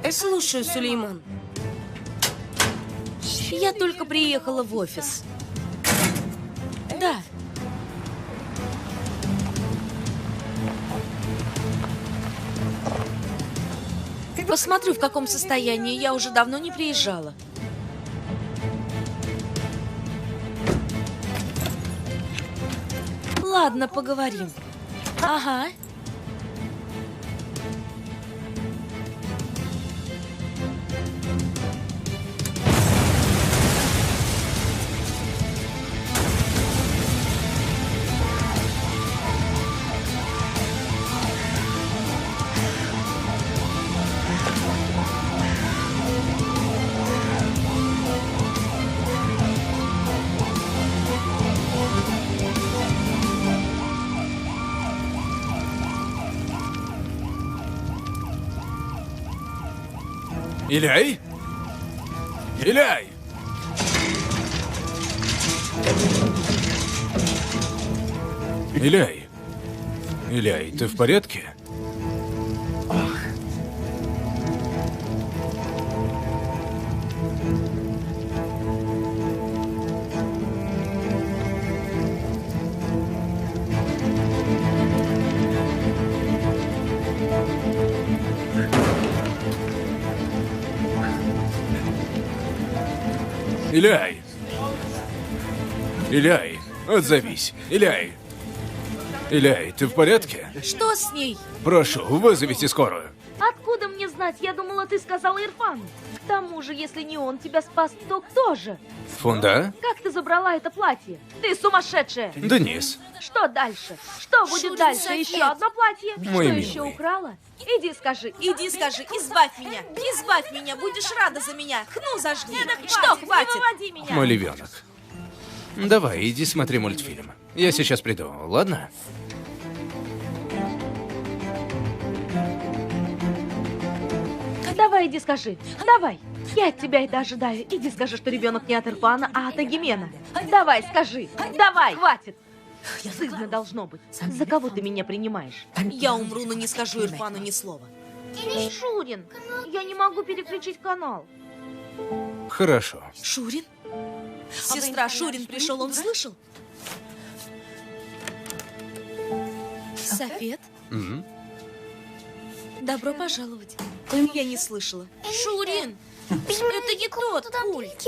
Слушаю, Сулейман. Я только приехала в офис. Да. Посмотрю, в каком состоянии. Я уже давно не приезжала. Ладно, поговорим. Ага. Иляй? Иляй! Иляй! Иляй, ты в порядке? Иляй! Иляй, отзовись! Иляй! Иляй, ты в порядке? Что с ней? Прошу, вызовите скорую. Откуда мне знать? Я думала, ты сказал Ирфану. К тому же, если не он тебя спас, то кто же? Фунда? Как ты забрала это платье? Ты сумасшедшая! Денис. Что дальше? Что будет Шурин, дальше? Софет. Еще одно платье? Мой Что милый. еще украла? Иди скажи. Иди скажи, избавь меня! Избавь меня! Будешь рада за меня! Хну зажги! Что, хватит? Не выводи меня! Мой львенок. Давай, иди смотри мультфильм. Я сейчас приду, ладно? Давай, иди скажи. Давай. Я от тебя это ожидаю. Иди скажи, что ребенок не от Ирфана, а от Агимена. Давай, скажи. Давай, хватит. Стыдно должно быть. За кого ты меня принимаешь? Я умру, но не скажу Ирфану ни слова. Шурин, я не могу переключить канал. Хорошо. Шурин? Сестра, Шурин пришел, он слышал? Софет? Мгм. Добро пожаловать. Я не слышала. Шурин! Это не тот пульт.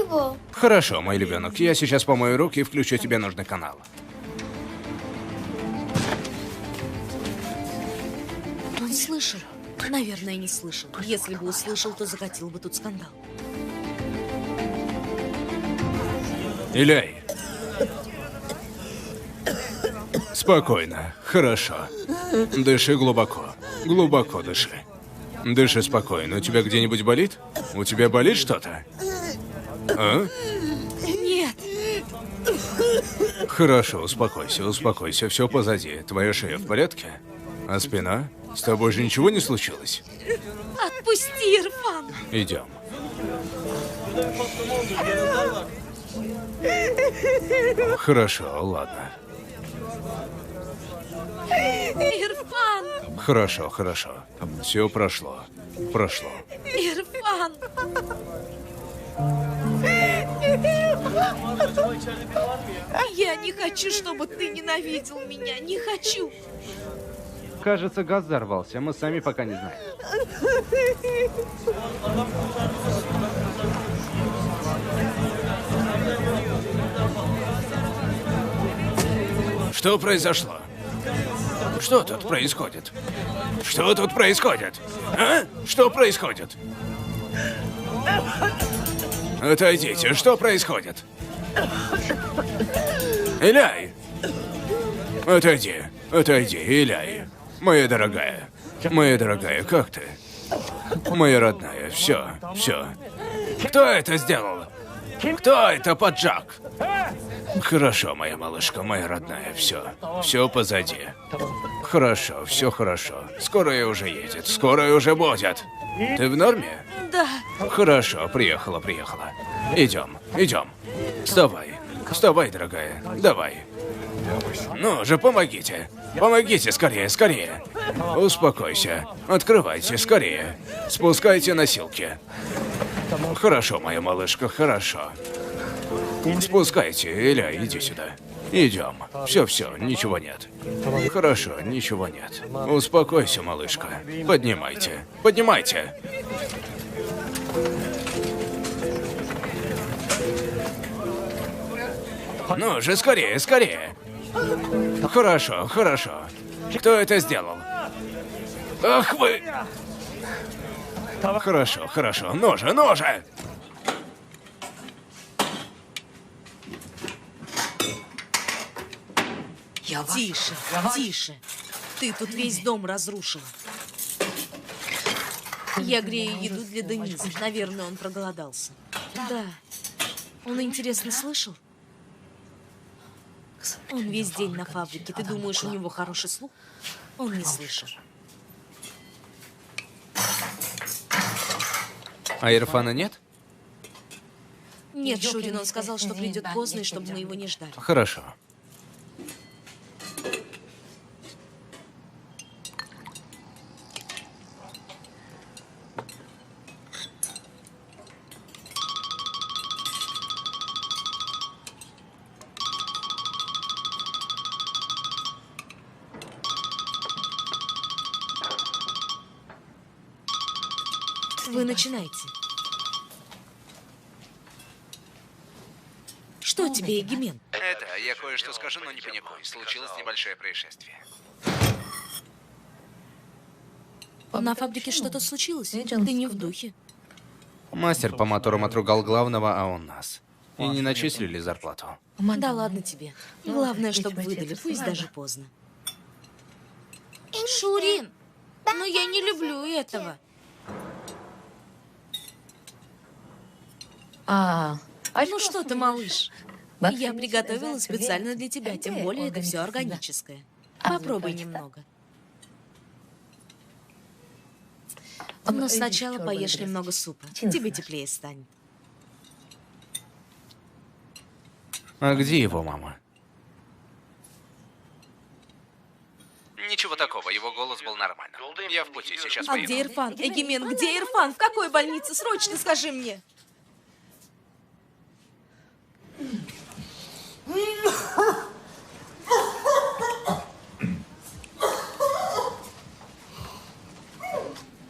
Хорошо, мой львенок. Я сейчас помою руки и включу тебе нужный канал. Он слышал. Наверное, не слышал. Если бы услышал, то закатил бы тут скандал. Иляй. Спокойно. Хорошо. Дыши глубоко. Глубоко дыши. Дыши спокойно. У тебя где-нибудь болит? У тебя болит что-то? А? Нет! Хорошо, успокойся, успокойся. Все позади. Твоя шея в порядке? А спина? С тобой же ничего не случилось? Отпусти, Ирфан! Идем. Хорошо, ладно. Ирфан! Хорошо, хорошо. Все прошло. Прошло. Ирфан! Я не хочу, чтобы ты ненавидел меня. Не хочу. Кажется, газ взорвался. Мы сами пока не знаем. Что произошло? Что тут происходит? Что тут происходит? А? Что происходит? Отойдите, что происходит? Иляй! Отойди, отойди, Иляй. Моя дорогая, как ты? Моя родная, все. Кто это сделал? Кто это поджег? Хорошо, моя малышка, моя родная, все позади. Хорошо, все хорошо. Скорая уже едет, скорая уже будет. Ты в норме? Да. Хорошо, приехала. Идем. Вставай, дорогая. Давай. Ну же, помогите. Помогите, скорее. Успокойся. Открывайте, скорее. Спускайте носилки. Хорошо, моя малышка, хорошо. Спускайте, Иля, иди сюда. Идем. Все, ничего нет. Хорошо, ничего нет. Успокойся, малышка. Поднимайте. Ну же, скорее. Хорошо. Кто это сделал? Ах вы! Хорошо. Ну же! Тише. Ты тут весь дом разрушила. Я грею еду для Дениса. Наверное, он проголодался. Да. Он, интересно, слышал? Он весь день на фабрике. Ты думаешь, у него хороший слух? Он не слышал. А Ирфана нет? Нет, Шурин, он сказал, что придет поздно, и чтобы мы его не ждали. Хорошо. Вы начинайте. Что тебе, Егимен? Это, я кое-что скажу, но не паникуй. Случилось небольшое происшествие. На фабрике что-то случилось? Ты не в духе. Мастер по моторам отругал главного, а он нас. И не начислили зарплату. Да ладно тебе. Главное, чтобы выдали, пусть даже поздно. Шурин, но я не люблю этого. Ну что ты, малыш? Я приготовила специально для тебя, тем более это все органическое. Попробуй немного. Но сначала поешь немного супа. Тебе теплее станет. А где его мама? Ничего такого, его голос был нормальным. Я в пути, сейчас А где Ирфан? Эгимен, где Ирфан? В какой больнице? Срочно скажи мне.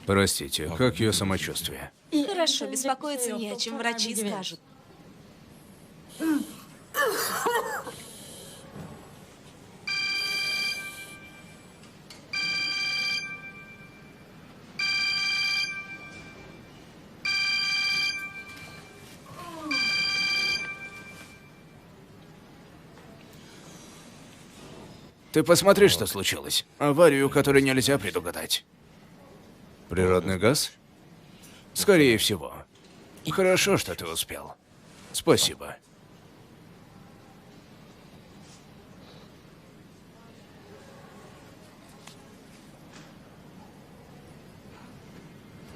Простите, как ее самочувствие? Хорошо, беспокоиться не о чем, врачи скажут. Ты посмотри, что случилось. Аварию, которую нельзя предугадать. Природный газ? Скорее всего. Хорошо, что ты успел. Спасибо.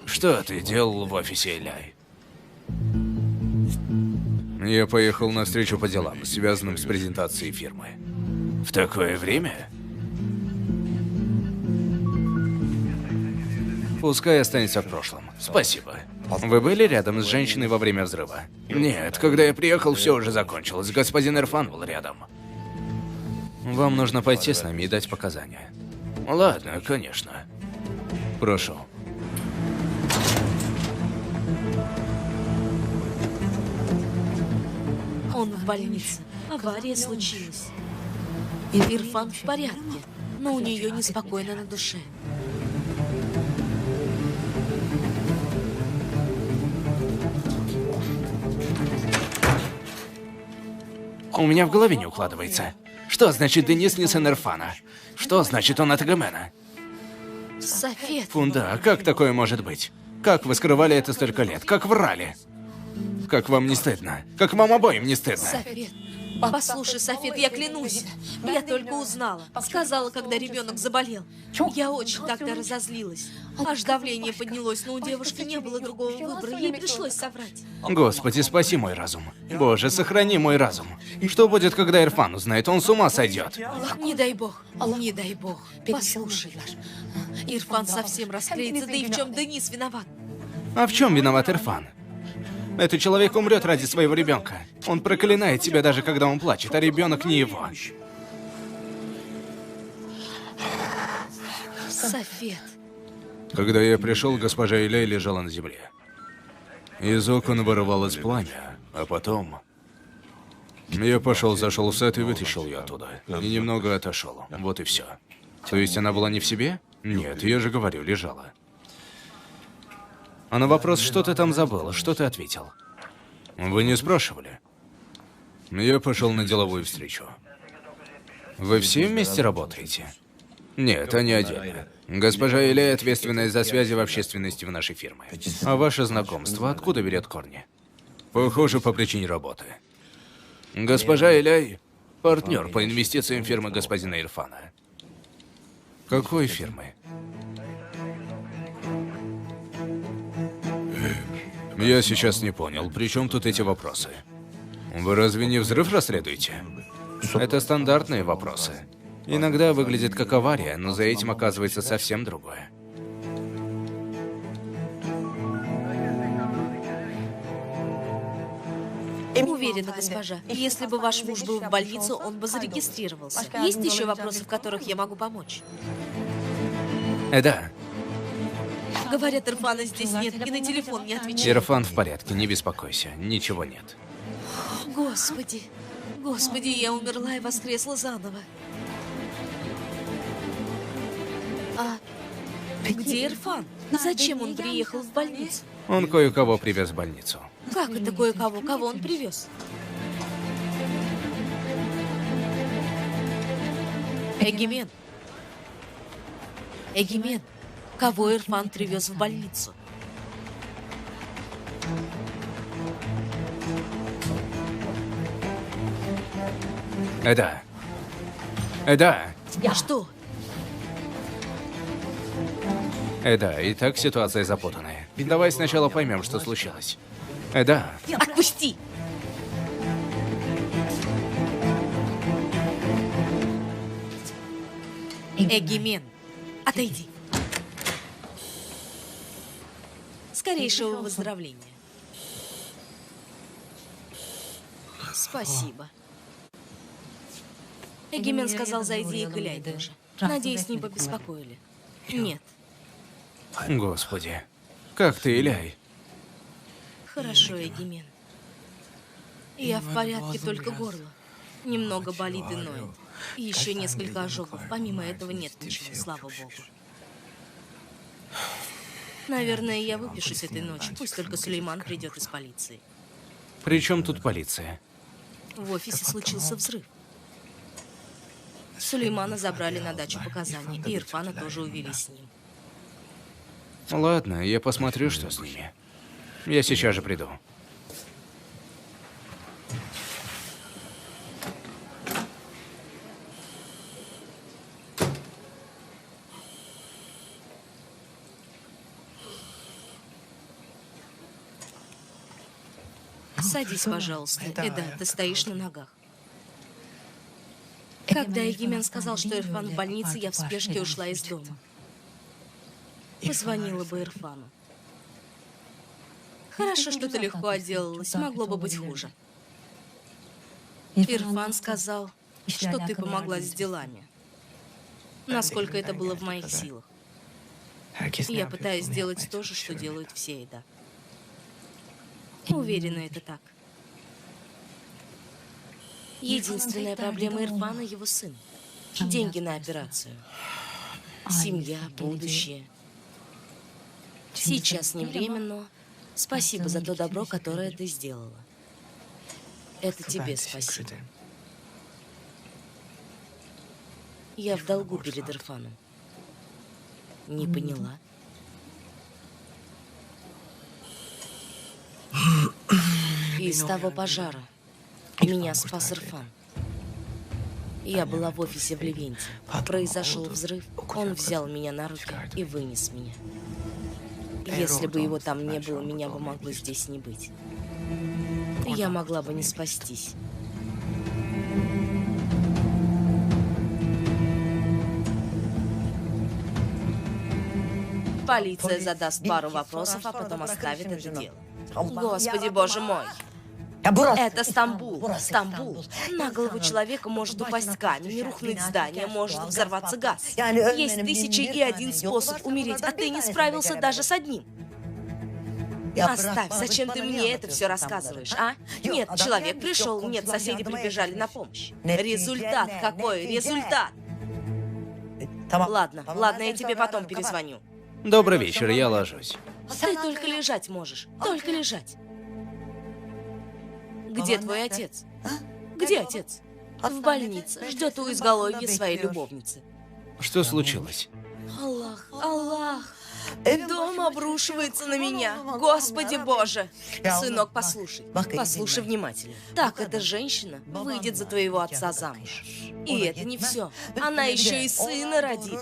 Что ты делал в офисе Иляй? Я поехал на встречу по делам, связанным с презентацией фирмы. В такое время? Пускай останется в прошлом. Спасибо. Вы были рядом с женщиной во время взрыва? Нет, когда я приехал, все уже закончилось. Господин Ирфан был рядом. Вам нужно пойти с нами и дать показания. Ладно, конечно. Прошу. Он в больнице. Авария случилась. Ирфан в порядке, но у нее неспокойно на душе. У меня в голове не укладывается. Что значит Денис не сын Ирфана? Что значит он от Эгемена? Софет. Фунда, как такое может быть? Как вы скрывали это столько лет? Как врали? Как вам не стыдно? Как вам обоим не стыдно? Софет. Послушай, Софет, я клянусь, я только узнала. Сказала, когда ребенок заболел. Я очень тогда разозлилась. Аж давление поднялось, но у девушки не было другого выбора, ей пришлось соврать. Господи, спаси мой разум. Боже, сохрани мой разум. Что будет, когда Ирфан узнает? Он с ума сойдет. Не дай бог, не дай бог. Послушай, Ирфан совсем расклеится, да и в чем Денис виноват? А в чем виноват Ирфан? Этот человек умрет ради своего ребенка. Он проклинает себя даже когда он плачет, а ребенок не его. Софет. Когда я пришел, госпожа Иляй лежала на земле. Из окон вырывалось пламя, а потом... Я зашел в сад и вытащил ее оттуда. И немного отошел. Вот и все. То есть она была не в себе? Нет, я же говорю, лежала. А на вопрос, что ты там забыл, что ты ответил? Вы не спрашивали. Я пошел на деловую встречу. Вы все вместе работаете? Нет, они отдельно. Госпожа Иляй ответственная за связи в общественности в нашей фирме. А ваше знакомство откуда берет корни? Похоже, по причине работы. Госпожа Иляй – партнер по инвестициям фирмы господина Ирфана. Какой фирмы? Я сейчас не понял, при чем тут эти вопросы? Вы разве не взрыв расследуете? Это стандартные вопросы. Иногда выглядит как авария, но за этим оказывается совсем другое. Уверена, госпожа. Если бы ваш муж был в больнице, он бы зарегистрировался. Есть еще вопросы, в которых я могу помочь? Да. Говорят, Ирфана здесь нет, и на телефон не отвечает. Ирфан в порядке, не беспокойся, ничего нет. Господи, Господи, я умерла и воскресла заново. А где Ирфан? Зачем он приехал в больницу? Он кое-кого привез в больницу. Как это кое-кого? Кого он привез? Эгимен. Эгимен. Кого Ирфан привез в больницу? Да. Да. Что? Да, и так ситуация запутанная. Давай сначала поймем, что случилось. Да. Отпусти! Эгимен, отойди. Скорейшего выздоровления. Спасибо. Эгимен сказал, зайди и Иляй тоже. Надеюсь, с ним побеспокоили. Нет. Господи. Как ты, Иляй? Хорошо, Эгимен. Я в порядке, только горло. Немного болит и ноет. И еще несколько ожогов. Помимо этого нет ничего, слава богу. Наверное, я выпишусь этой ночью. Пусть только Сулейман придет из полиции. При чем тут полиция? В офисе случился взрыв. Сулеймана забрали на дачу показания, и Ирфана тоже увели с ним. Ладно, я посмотрю, что с ними. Я сейчас же приду. Садись, пожалуйста. Эда, ты стоишь на ногах. Когда Эгимен сказал, что Ирфан в больнице, я в спешке ушла из дома. Позвонила бы Ирфану. Хорошо, что ты легко отделалась. Могло бы быть хуже. Ирфан сказал, что ты помогла с делами. Насколько это было в моих силах. Я пытаюсь сделать то же, что делают все, Эда. Уверена, это так. Единственная проблема Ирфана — его сын. Деньги на операцию. Семья, будущее. Сейчас не время, но спасибо за то добро, которое ты сделала. Это тебе спасибо. Я в долгу перед Ирфаном. Не поняла. Из того пожара. Меня спас Ирфан. Я была в офисе в Левенте. Произошел взрыв. Он взял меня на руки и вынес меня. Если бы его там не было, меня бы могло здесь не быть. Я могла бы не спастись. Полиция задаст пару вопросов, а потом оставит это дело. Господи, боже мой. Это Стамбул. Стамбул. На голову человека может упасть камень, рухнуть здание, может взорваться газ. Есть 1001 способ умереть, а ты не справился даже с одним. Оставь, зачем ты мне это все рассказываешь, а? Нет, человек пришел, нет, соседи прибежали на помощь. Результат какой? Результат? Ладно, я тебе потом перезвоню. Добрый вечер, я ложусь. Ты только лежать можешь, только лежать. Где твой отец? Где отец? В больнице, ждет у изголовья своей любовницы. Что случилось? Аллах, Аллах. Дом обрушивается на меня. Господи Боже. Сынок, послушай внимательно. Так, эта женщина выйдет за твоего отца замуж. И это не все. Она еще и сына родит.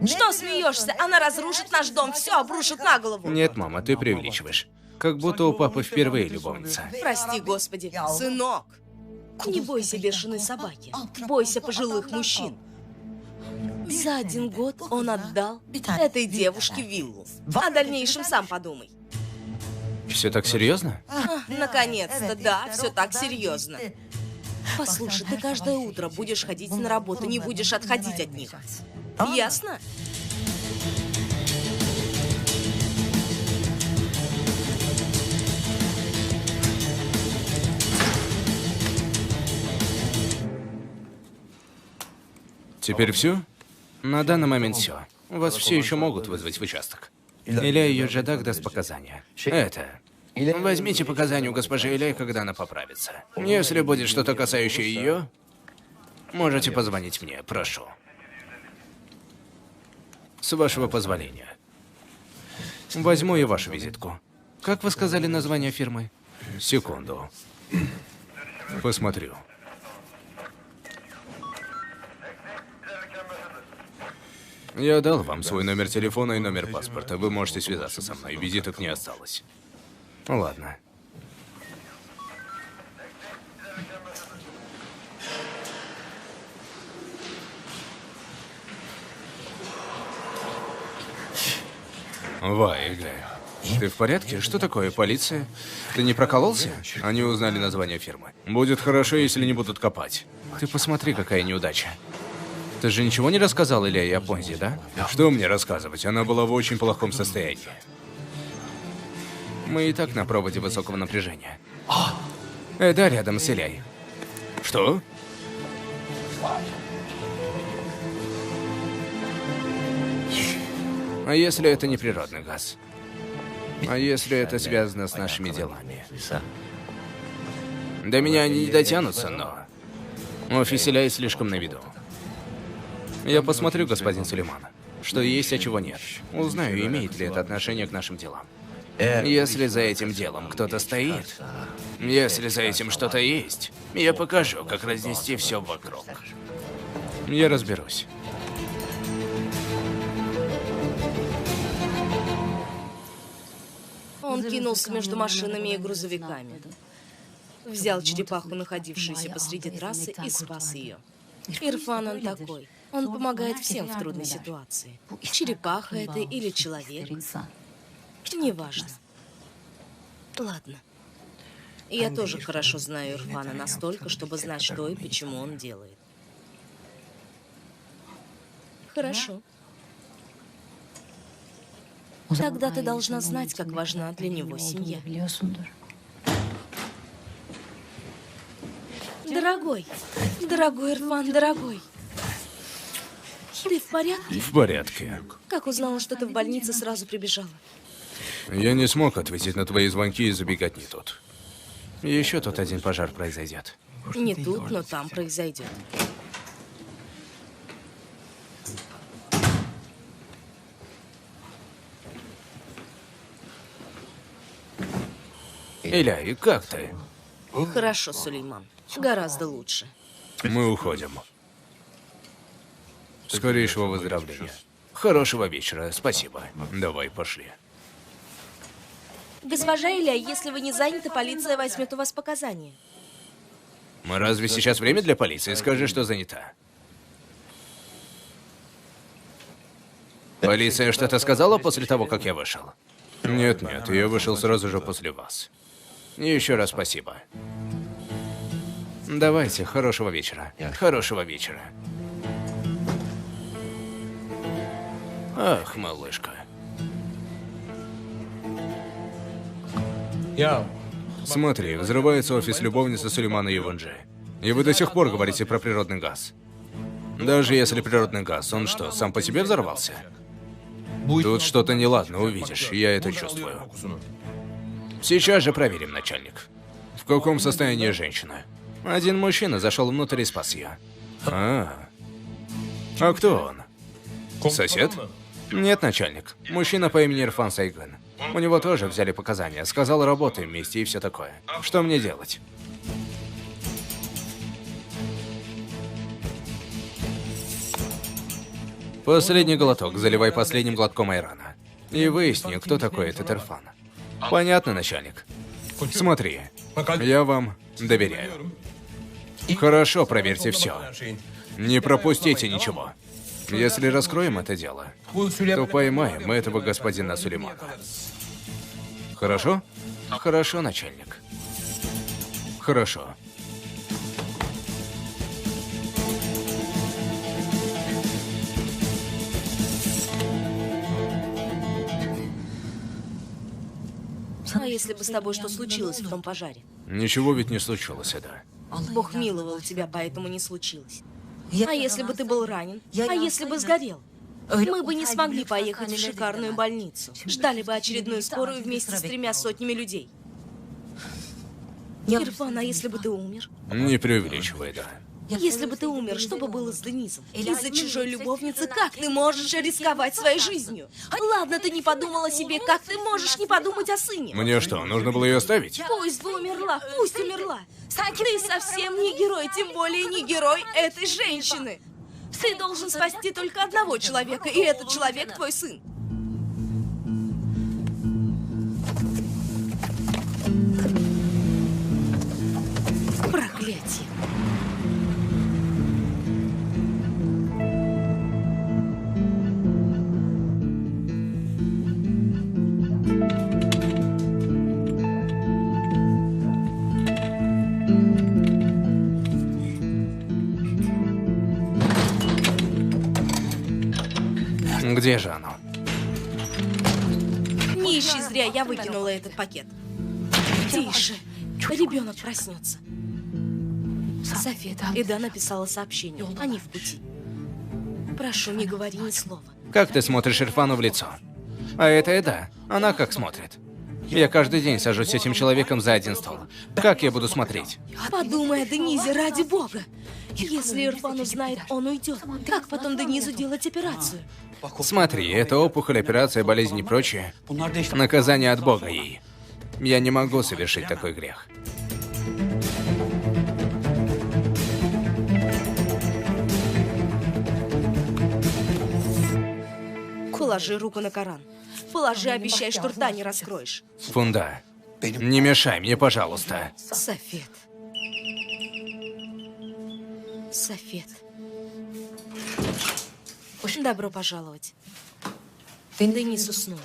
Что смеешься? Она разрушит наш дом, все обрушит на голову. Нет, мама, ты преувеличиваешь. Как будто у папы впервые любовница. Прости, Господи. Сынок, не бойся бешеной собаки. Бойся пожилых мужчин. За 1 год он отдал этой девушке виллу. О дальнейшем сам подумай. Все так серьезно? Наконец-то, да, все так серьезно. Послушай, ты каждое утро будешь ходить на работу, не будешь отходить от них. Ясно? Теперь все? На данный момент все. Вас все еще могут вызвать в участок. Иляй Юджадак даст показания. Возьмите показания у госпожи Иляй, когда она поправится. Если будет что-то касающее ее, можете позвонить мне, прошу. С вашего позволения. Возьму и вашу визитку. Как вы сказали название фирмы? Секунду. Посмотрю. Я дал вам свой номер телефона и номер паспорта. Вы можете связаться со мной. Визиток не осталось. Ладно. Вайга, ты в порядке? Что такое, полиция? Ты не прокололся? Они узнали название фирмы. Будет хорошо, если не будут копать. Ты посмотри, какая неудача. Ты же ничего не рассказал Илье о Понзе, да? Что мне рассказывать? Она была в очень плохом состоянии. Мы и так на проводе высокого напряжения. Да, рядом с Ильей. Что? А если это не природный газ? А если это связано с нашими делами? До меня они не дотянутся, но... Офис Ильи слишком на виду. Я посмотрю, господин Сулейман, что есть, а чего нет. Узнаю, имеет ли это отношение к нашим делам. Если за этим делом кто-то стоит, если за этим что-то есть, я покажу, как разнести все вокруг. Я разберусь. Он кинулся между машинами и грузовиками. Взял черепаху, находившуюся посреди трассы, и спас ее. Ирфан он такой. Он помогает всем в трудной ситуации. Черепаха это или человек. Неважно. Ладно. Я тоже хорошо знаю Ирфана настолько, чтобы знать, что и почему он делает. Хорошо. Тогда ты должна знать, как важна для него семья. Дорогой Ирфан, дорогой. Ты в порядке? В порядке. Как узнала, что ты в больнице, сразу прибежала? Я не смог ответить на твои звонки из-за беготни тут. Еще тут один пожар произойдет. Не тут, но там произойдет. Иляй, как ты? Хорошо, Сулейман. Гораздо лучше. Мы уходим. Скорейшего выздоровления. Хорошего вечера, спасибо. Давай, пошли. Госпожа Илья, если вы не заняты, полиция возьмет у вас показания. Разве сейчас время для полиции? Скажи, что занята. Полиция что-то сказала после того, как я вышел? Нет, я вышел сразу же после вас. Еще раз спасибо. Давайте, хорошего вечера. Хорошего вечера. Ах, малышка. Смотри, взрывается офис любовницы Сулеймана Еванджи. И вы до сих пор говорите про природный газ. Даже если природный газ, он что, сам по себе взорвался? Тут что-то неладно, увидишь, я это чувствую. Сейчас же проверим, начальник. В каком состоянии женщина? Один мужчина зашел внутрь и спас ее. А кто он? Сосед? Нет, начальник. Мужчина по имени Ирфан Сайган. У него тоже взяли показания. Сказал, работаем вместе и все такое. Что мне делать? Последний глоток. Заливай последним глотком айрана. И выясни, кто такой этот Ирфан. Понятно, начальник? Смотри, я вам доверяю. Хорошо, проверьте все. Не пропустите ничего. Если раскроем это дело, то поймаем этого господина Сулеймана. Хорошо? Хорошо, начальник. Хорошо. А если бы с тобой что случилось в том пожаре? Ничего ведь не случилось, да? Бог миловал тебя, поэтому не случилось. А если бы ты был ранен? А если бы сгорел? Мы бы не смогли поехать в шикарную больницу. Ждали бы очередную скорую вместе с 3 сотнями людей. Ирфан, а если бы ты умер? Не преувеличивай, да. Если бы ты умер, что бы было с Денизом? Из-за чужой любовницы, как ты можешь рисковать своей жизнью? Ладно, ты не подумал о себе, как ты можешь не подумать о сыне? Мне что, нужно было ее оставить? Пусть бы умерла, пусть умерла. Ты совсем не герой, тем более не герой этой женщины. Ты должен спасти только одного человека, и этот человек твой сын. Проклятие. Где же оно? Не ищи зря, я выкинула этот пакет. Тише. Ребенок проснется. София, Эда написала сообщение. Они в пути. Прошу, не говори ни слова. Как ты смотришь Ирфану в лицо? А это Эда. Она как смотрит? Я каждый день сажусь с этим человеком за один стол. Как я буду смотреть? Подумай о Денизе, ради бога. Если Ирфан узнает, он уйдет. Как потом Денизу делать операцию? Смотри, это опухоль, операция, болезнь и прочее. Наказание от Бога ей. Я не могу совершить такой грех. Положи руку на Коран. Положи, обещай, что рта не раскроешь. Фунда, не мешай мне, пожалуйста. Софет. Софет. Добро пожаловать. Денис уснул.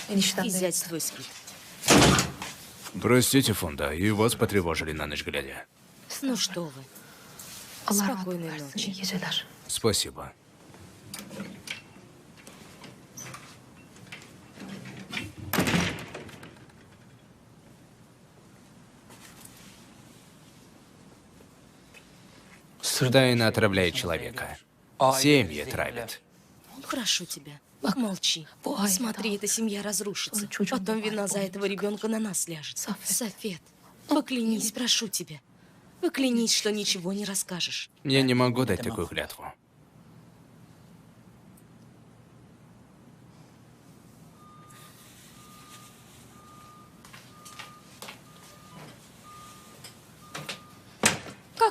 И зять твой спит. Простите, Фунда, и вас потревожили на ночь глядя. Ну что вы. Спокойной ночи. Спасибо. Тайна отравляет человека. Семьи травят. Прошу тебя, молчи. Смотри, эта семья разрушится. Потом вина за этого ребенка на нас ляжет. Софет, поклянись, прошу тебя. Поклянись, что ничего не расскажешь. Я не могу дать такую клятву.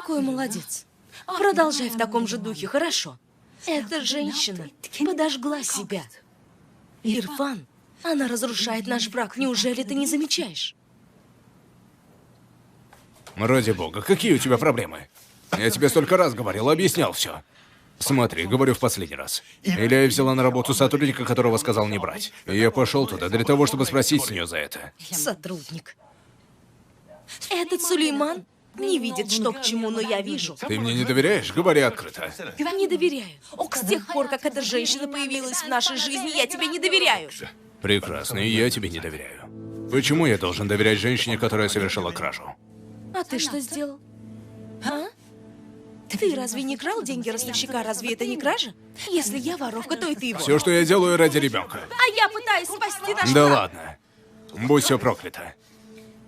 Какой молодец. Продолжай в таком же духе, хорошо? Эта женщина подожгла себя. Ирфан, она разрушает наш брак. Неужели ты не замечаешь? Ради бога, какие у тебя проблемы? Я тебе столько раз говорил, объяснял все. Смотри, говорю в последний раз. Илья взяла на работу сотрудника, которого сказал не брать. И я пошел туда для того, чтобы спросить с нее за это. Сотрудник. Этот Сулейман не видит, что к чему, но я вижу. Ты мне не доверяешь? Говори открыто. Не доверяю. С тех пор, как эта женщина появилась в нашей жизни, я тебе не доверяю. Прекрасно, и я тебе не доверяю. Почему я должен доверять женщине, которая совершила кражу? А ты что сделал? А? Ты разве не крал деньги ростовщика? Разве это не кража? Если я воровка, то и ты его. Все, что я делаю ради ребенка. А я пытаюсь спасти наш Да брак. ладно. Будь все проклято.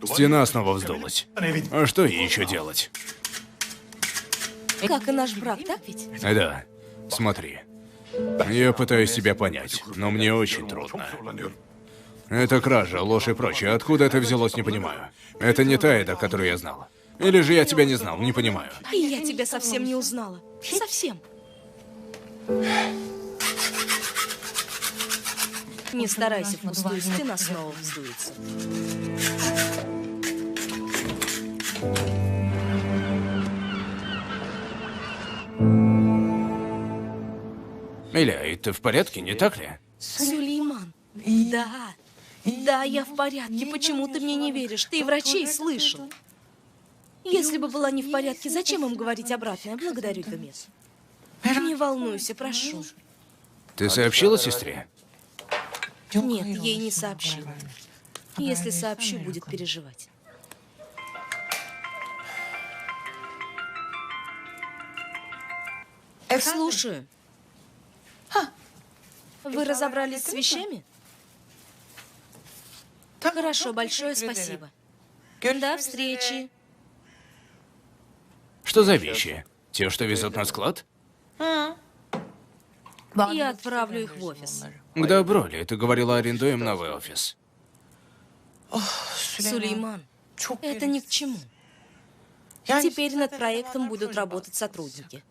Стена снова вздулась. А что ей еще делать? Как и наш брак, так ведь? Да, смотри. Я пытаюсь тебя понять, но мне очень трудно. Это кража, ложь и прочее. Откуда это взялось, не понимаю. Это не та Эда, которую я знал. Или же я тебя не знал, не понимаю. И я тебя совсем не узнала. Совсем. Не старайся впустую, стена снова вздуется. Илья, и ты в порядке, не так ли? Сулейман. Да. Да, я в порядке. Почему ты мне не веришь? Ты и врачей слышал. Если бы была не в порядке, зачем им говорить обратное? Благодарю, Гомес. Не волнуйся, прошу. Ты сообщила сестре? Нет, ей не сообщила. Если сообщу, будет переживать. Слушаю. Вы разобрались с вещами? Хорошо, большое спасибо. До встречи. Что за вещи? Те, что везут на склад? Я отправлю их в офис. К добру ли? Ты говорила, арендуем новый офис. Сулейман, это ни к чему. Теперь над проектом будут работать сотрудники.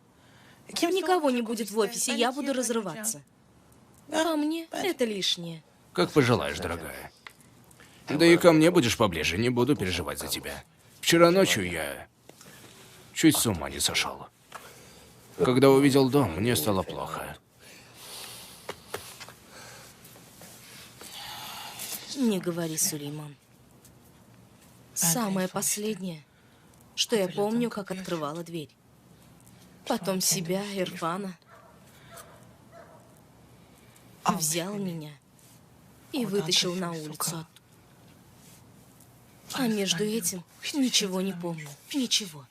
Никого не будет в офисе, я буду разрываться. А мне это лишнее. Как пожелаешь, дорогая. Да и ко мне будешь поближе, не буду переживать за тебя. Вчера ночью я чуть с ума не сошел. Когда увидел дом, мне стало плохо. Не говори, Сулейман. Самое последнее, что я помню, как открывала дверь. Потом себя, Ирфана. Взял меня и вытащил на улицу. А между этим ничего не помню. Ничего.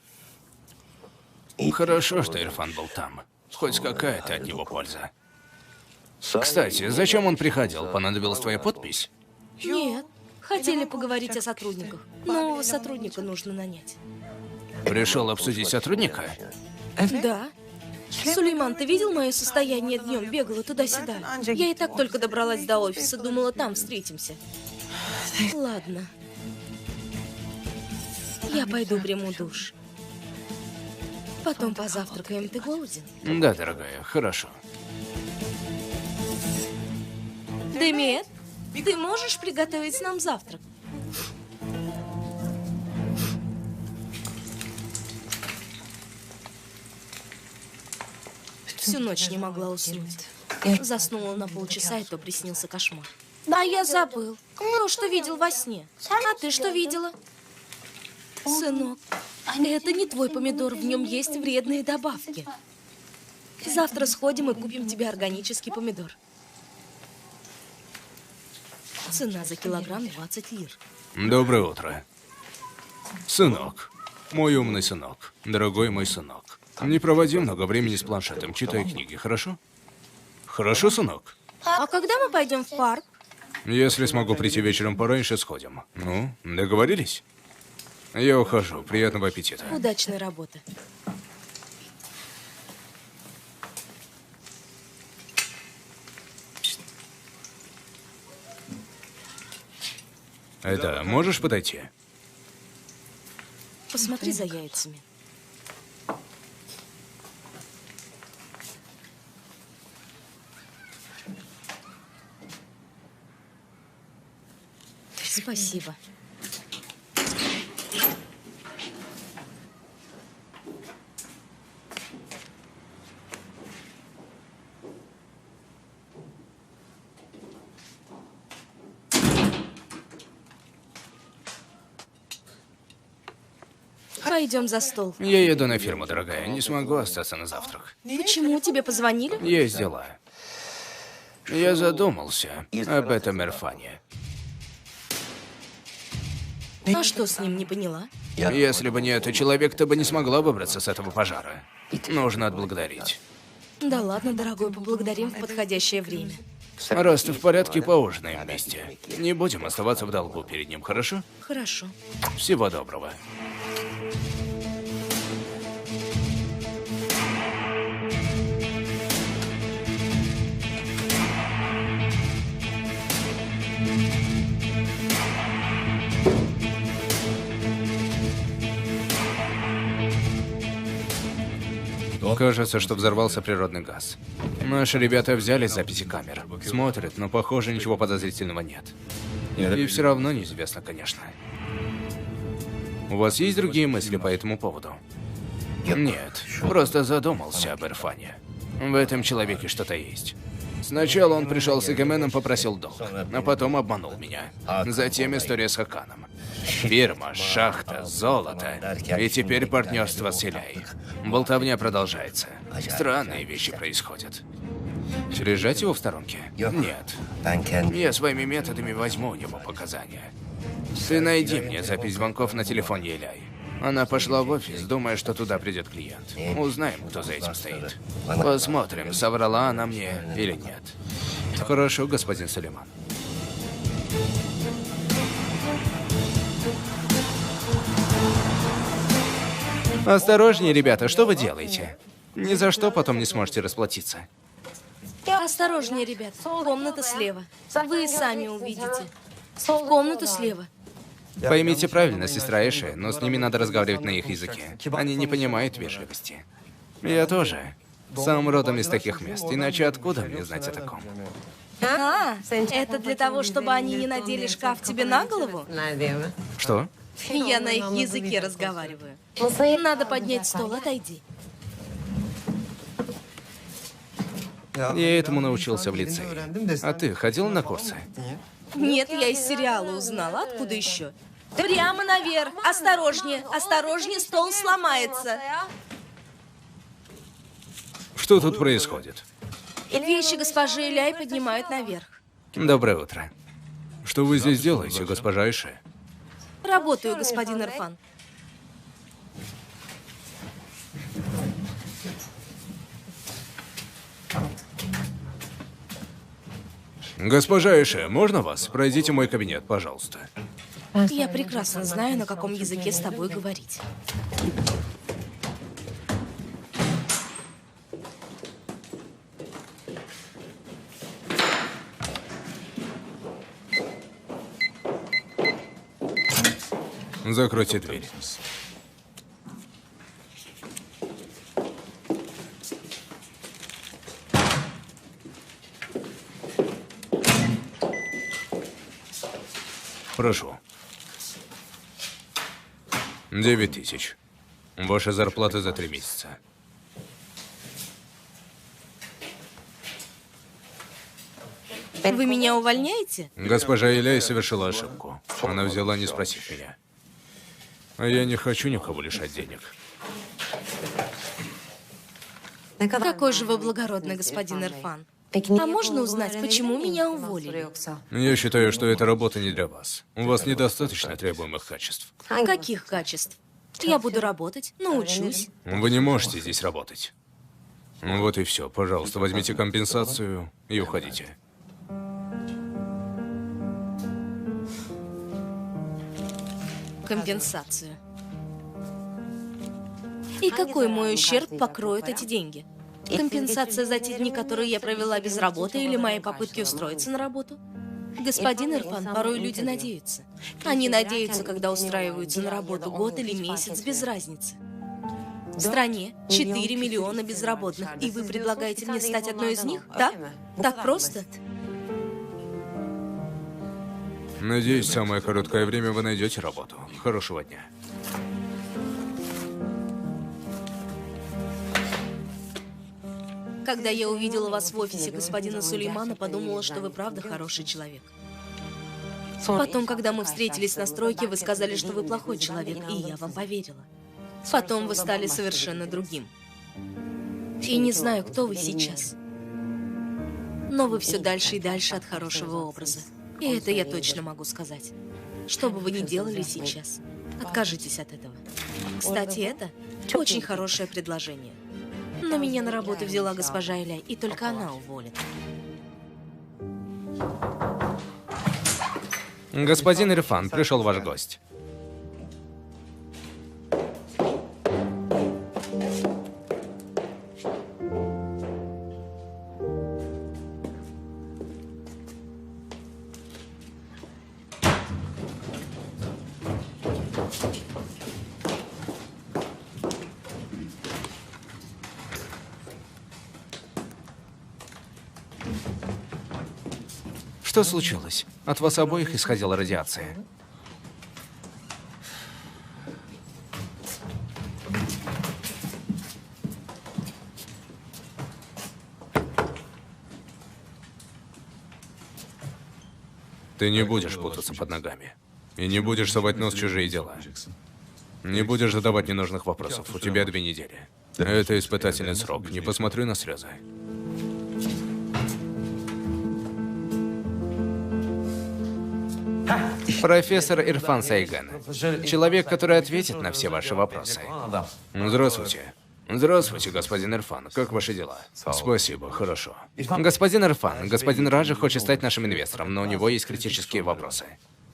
Хорошо, что Ирфан был там. Хоть какая-то от него польза. Кстати, зачем он приходил? Понадобилась твоя подпись? Нет. Хотели поговорить о сотрудниках. Нового сотрудника нужно нанять. Пришел обсудить сотрудника? Да. Сулейман, ты видел мое состояние днем? Бегала туда-сюда. Я и так только добралась до офиса, думала, там встретимся. Ладно. Я пойду приму душ. Потом позавтракаем. Ты голоден? Да, дорогая, хорошо. Демет, ты можешь приготовить нам завтрак? Всю ночь не могла уснуть. Заснула на полчаса, и то приснился кошмар. Да, я забыл. То, что видел во сне. А ты что видела? Сынок, это не твой помидор, в нем есть вредные добавки. Завтра сходим и купим тебе органический помидор. Цена за килограмм 20 лир. Доброе утро. Сынок. Мой умный сынок. Дорогой мой сынок. Не проводи много времени с планшетом, читай книги, хорошо? Хорошо, сынок? А когда мы пойдем в парк? Если смогу прийти вечером пораньше, сходим. Ну, договорились? Я ухожу. Приятного аппетита. Удачной работы. Это можешь подойти? Посмотри за яйцами. Спасибо. Пойдем за стол. Я еду на ферму, дорогая. Не смогу остаться на завтрак. Почему? Тебе позвонили? Есть дела. Я задумался об этом Ирфане. А что с ним, не поняла? Если бы не этот человек, ты бы не смогла выбраться с этого пожара. Нужно отблагодарить. Да ладно, дорогой, поблагодарим в подходящее время. Раз ты в порядке, поужинаем вместе. Не будем оставаться в долгу перед ним, хорошо? Хорошо. Всего доброго. Кажется, что взорвался природный газ. Наши ребята взяли записи камер. Смотрят, но, похоже, ничего подозрительного нет. И все равно неизвестно, конечно. У вас есть другие мысли по этому поводу? Нет, просто задумался об Ирфане. В этом человеке что-то есть. Сначала он пришел с Эгеменом, попросил долг, а потом обманул меня. Затем история с Хаканом. Фирма, шахта, золото. И теперь партнерство с Иляй. Болтовня продолжается. Странные вещи происходят. Держать его в сторонке? Нет. Я своими методами возьму у него показания. Ты найди мне запись звонков на телефоне Иляй. Она пошла в офис, думая, что туда придет клиент. Узнаем, кто за этим стоит. Посмотрим, соврала она мне или нет. Хорошо, господин Сулейман. Осторожнее, ребята, что вы делаете? Ни за что потом не сможете расплатиться. Осторожнее, ребят. Комната слева. Вы сами увидите. В комнату слева. Поймите правильно, сестра Эши, но с ними надо разговаривать на их языке. Они не понимают вежливости. Я тоже. Сам родом из таких мест, иначе откуда мне знать о таком? Это для того, чтобы они не надели шкаф тебе на голову? Что? Я на их языке разговариваю. Надо поднять стол, отойди. Я этому научился в лицее. А ты ходил на курсы? Нет, я из сериала узнала. Откуда еще? Прямо наверх. Осторожнее, осторожнее, стол сломается. Что тут происходит? Вещи госпожи Иляй поднимают наверх. Доброе утро. Что вы здесь делаете, госпожа Айше? Работаю, господин Ирфан. Госпожа Айше, можно вас? Пройдите в мой кабинет, пожалуйста. Я прекрасно знаю, на каком языке с тобой говорить. Закройте дверь. Прошу. 9000. Ваша зарплата за 3 месяца. Вы меня увольняете? Госпожа Иляй совершила ошибку. Она взяла, не спросив меня. А я не хочу никого лишать денег. Какой же вы благородный, господин Ирфан. А можно узнать, почему меня уволили? Я считаю, что эта работа не для вас. У вас недостаточно требуемых качеств. Каких качеств? Я буду работать, научусь. Вы не можете здесь работать. Вот и все. Пожалуйста, возьмите компенсацию и уходите. Компенсацию. И какой мой ущерб покроет эти деньги? Компенсация за те дни, которые я провела без работы, или мои попытки устроиться на работу? Господин Ирфан, порой люди надеются. Они надеются, когда устраиваются на работу год или месяц, без разницы. В стране 4 миллиона безработных, и вы предлагаете мне стать одной из них? Так? Так просто? Надеюсь, в самое короткое время вы найдете работу. Хорошего дня. Когда я увидела вас в офисе господина Сулеймана, подумала, что вы правда хороший человек. Потом, когда мы встретились на стройке, вы сказали, что вы плохой человек, и я вам поверила. Потом вы стали совершенно другим. И не знаю, кто вы сейчас. Но вы все дальше и дальше от хорошего образа. И это я точно могу сказать. Что бы вы ни делали сейчас, откажитесь от этого. Кстати, это очень хорошее предложение. Но меня на работу взяла госпожа Иляй, и только она уволит. Господин Ирфан, пришел ваш гость. Что случилось? От вас обоих исходила радиация. Ты не будешь путаться под ногами. И не будешь совать нос в чужие дела. Не будешь задавать ненужных вопросов. У тебя 2 недели. Это испытательный срок. Не посмотри на слезы. Профессор Ирфан Сайган. Человек, который ответит на все ваши вопросы. Здравствуйте. Здравствуйте, господин Ирфан. Как ваши дела? Спасибо, хорошо. Господин Ирфан, господин Раджа хочет стать нашим инвестором, но у него есть критические вопросы.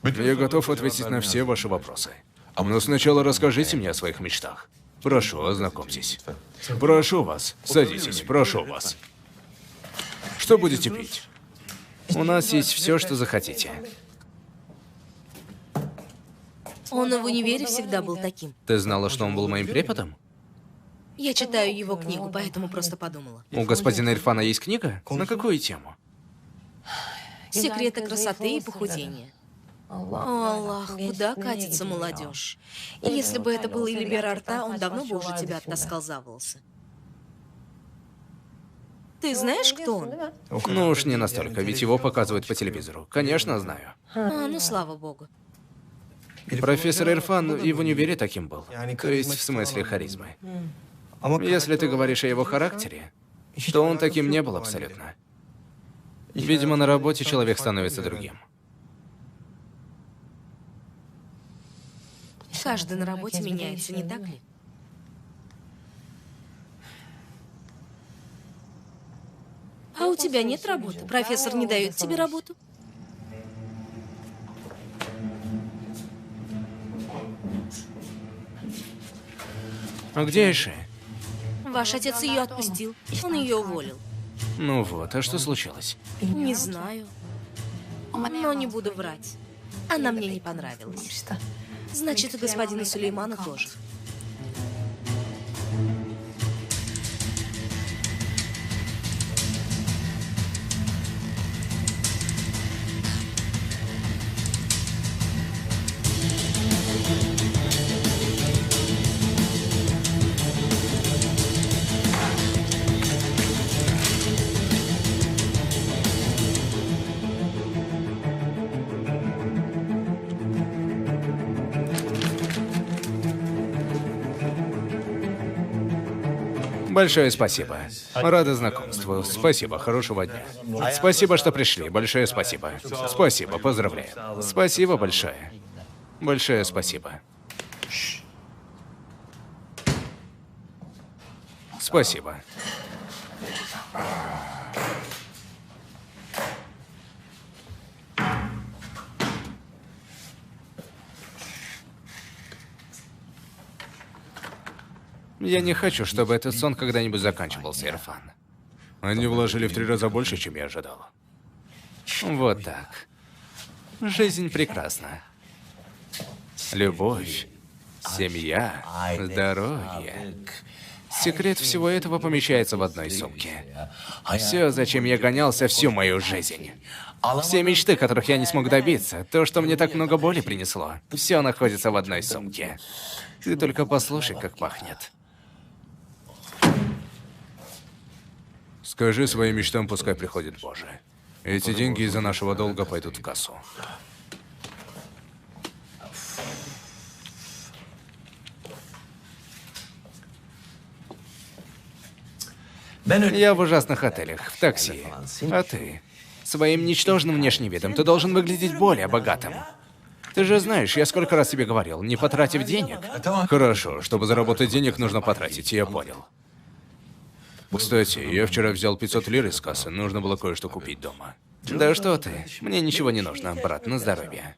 Я готов ответить на все ваши вопросы. Но сначала расскажите мне о своих мечтах. Прошу, ознакомьтесь. Прошу вас, садитесь, прошу вас. Что будете пить? У нас есть все, что захотите. Он и в универе всегда был таким. Ты знала, что он был моим преподом? Я читаю его книгу, поэтому просто подумала. У господина Ирфана есть книга? На какую тему? Секреты красоты и похудения. О, Аллах, куда катится молодежь? И если бы это был Элибер Арта, он давно бы уже тебя оттаскал за волосы. Ты знаешь, кто он? Ну уж не настолько, ведь его показывают по телевизору. Конечно, знаю. Ну слава богу. Профессор Ирфан и в универе таким был. То есть в смысле харизмы. Если ты говоришь о его характере, то он таким не был абсолютно. Видимо, на работе человек становится другим. Каждый на работе меняется, не так ли? А у тебя нет работы? Профессор не дает тебе работу? А где Эши? Ваш отец ее отпустил. Он ее уволил. Ну вот, а что случилось? Не знаю. Но не буду врать. Она мне не понравилась. Значит, и господина Сулеймана тоже. Большое спасибо. Рада знакомству. Спасибо, хорошего дня. Спасибо, что пришли. Большое спасибо. Спасибо, поздравляю. Спасибо большое. Большое спасибо. Спасибо. Я не хочу, чтобы этот сон когда-нибудь заканчивался, Ирфан. Они вложили в 3 раза больше, чем я ожидал. Вот так. Жизнь прекрасна. Любовь, семья, здоровье. Секрет всего этого помещается в одной сумке. Все, зачем я гонялся всю мою жизнь. Все мечты, которых я не смог добиться, то, что мне так много боли принесло, все находится в одной сумке. Ты только послушай, как пахнет. Скажи своим мечтам, пускай приходит Боже. Эти деньги из-за нашего долга пойдут в кассу. Я в ужасных отелях, в такси. А ты? Своим ничтожным внешним видом ты должен выглядеть более богатым. Ты же знаешь, я сколько раз тебе говорил, не потратив денег. Хорошо, чтобы заработать денег, нужно потратить, я понял. Кстати, я вчера взял 500 лир из кассы, нужно было кое-что купить дома. Да что ты, мне ничего не нужно, брат, на здоровье.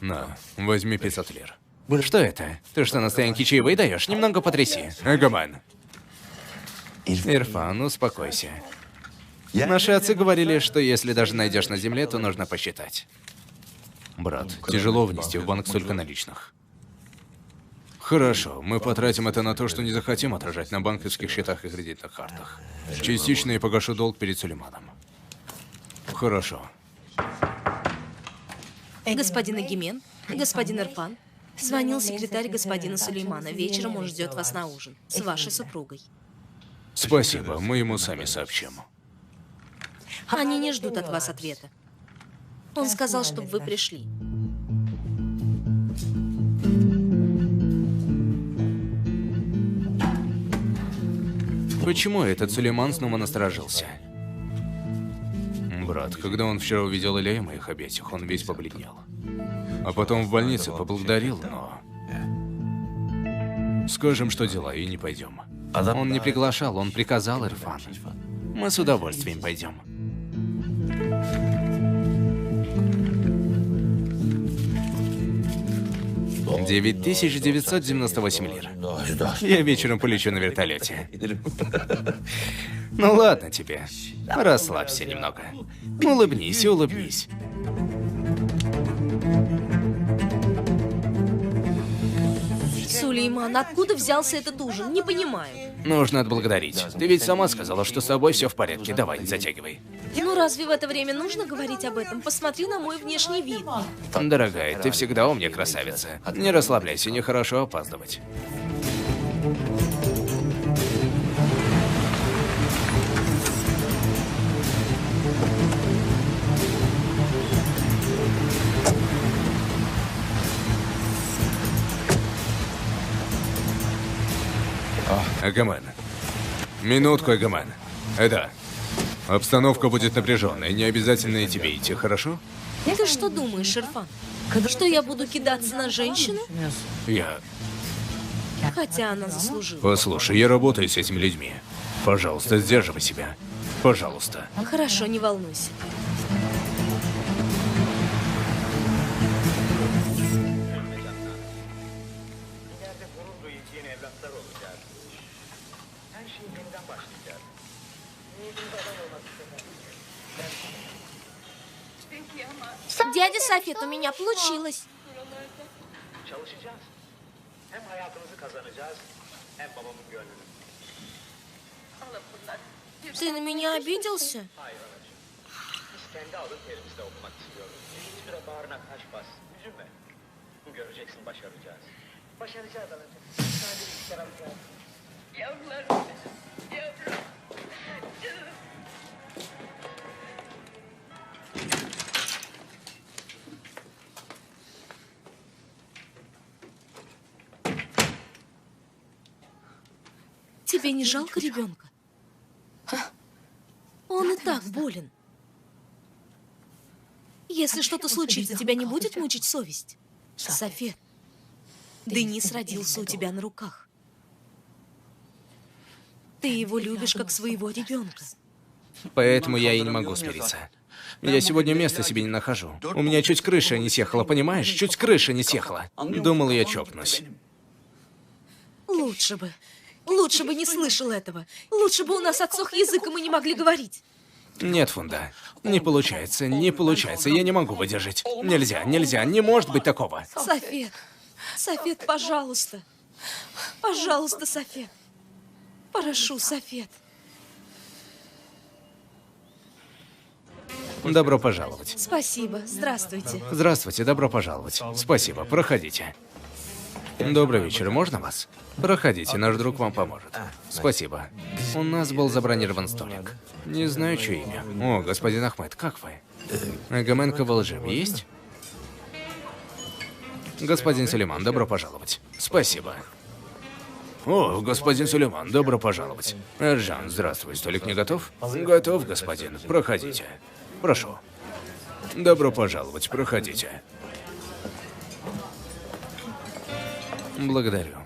На, возьми 500 лир. Что это? Ты что, на стоянке чаевые даешь? Немного потряси. Эгоман. Ирфан, успокойся. Наши отцы говорили, что если даже найдешь на земле, то нужно посчитать. Брат, тяжело внести в банк столько наличных. Хорошо, мы потратим это на то, что не захотим отражать на банковских счетах и кредитных картах. Частично я погашу долг перед Сулейманом. Хорошо. Господин Агимен, господин Ирфан, звонил секретарь господина Сулеймана. Вечером он ждет вас на ужин с вашей супругой. Спасибо, мы ему сами сообщим. Они не ждут от вас ответа. Он сказал, чтобы вы пришли. Почему этот Сулейман снова насторожился? Брат, когда он вчера увидел Илея их обеих, он весь побледнел. А потом в больнице поблагодарил, но... Скажем, что дела, и не пойдем. Он не приглашал, он приказал Ирфан. Мы с удовольствием пойдем. 9998 лир. Я вечером полечу на вертолете. Ну ладно тебе. Расслабься немного. Улыбнись, улыбнись. Сулейман, откуда взялся этот ужин? Не понимаю. Нужно отблагодарить. Ты ведь сама сказала, что с тобой все в порядке. Давай, затягивай. Ну разве в это время нужно говорить об этом? Посмотри на мой внешний вид. Дорогая, ты всегда у меня красавица. Не расслабляйся, нехорошо опаздывать. Эгоман. Минутку, Эгоман. Да. Обстановка будет напряженной, не обязательно и тебе идти, хорошо? Ты что думаешь, Ирфан? Что я буду кидаться на женщину? Хотя она заслужила. Послушай, я работаю с этими людьми. Пожалуйста, сдерживай себя. Пожалуйста. Хорошо, не волнуйся. Дядя Софет, у меня получилось. Ты на меня обиделся? Тебе не жалко ребенка? Он и так болен. Если что-то случится, тебя не будет мучить совесть? Софет, Денис родился у тебя на руках. Ты его любишь как своего ребенка. Поэтому я и не могу смириться. Я сегодня места себе не нахожу. У меня чуть крыша не съехала, понимаешь? Чуть крыша не съехала. Думал, я чокнусь. Лучше бы. Лучше бы не слышал этого. Лучше бы у нас отсох язык, и мы не могли говорить. Нет, Фунда. Не получается, не получается. Я не могу выдержать. Нельзя, нельзя, не может быть такого. Софет, Софет, пожалуйста. Пожалуйста, Софет. Прошу, Софет. Добро пожаловать. Спасибо. Здравствуйте. Здравствуйте, добро пожаловать. Спасибо, проходите. Добрый вечер, можно вас? Проходите, наш друг вам поможет. Спасибо. У нас был забронирован столик. Не знаю, чье имя. О, господин Ахмед, как вы? Эгомен Кавалжим есть? Господин Сулейман, добро пожаловать. Спасибо. О, господин Сулейман, добро пожаловать. Эржан, здравствуй, столик не готов? Готов, господин, проходите. Прошу. Добро пожаловать, проходите. Благодарю.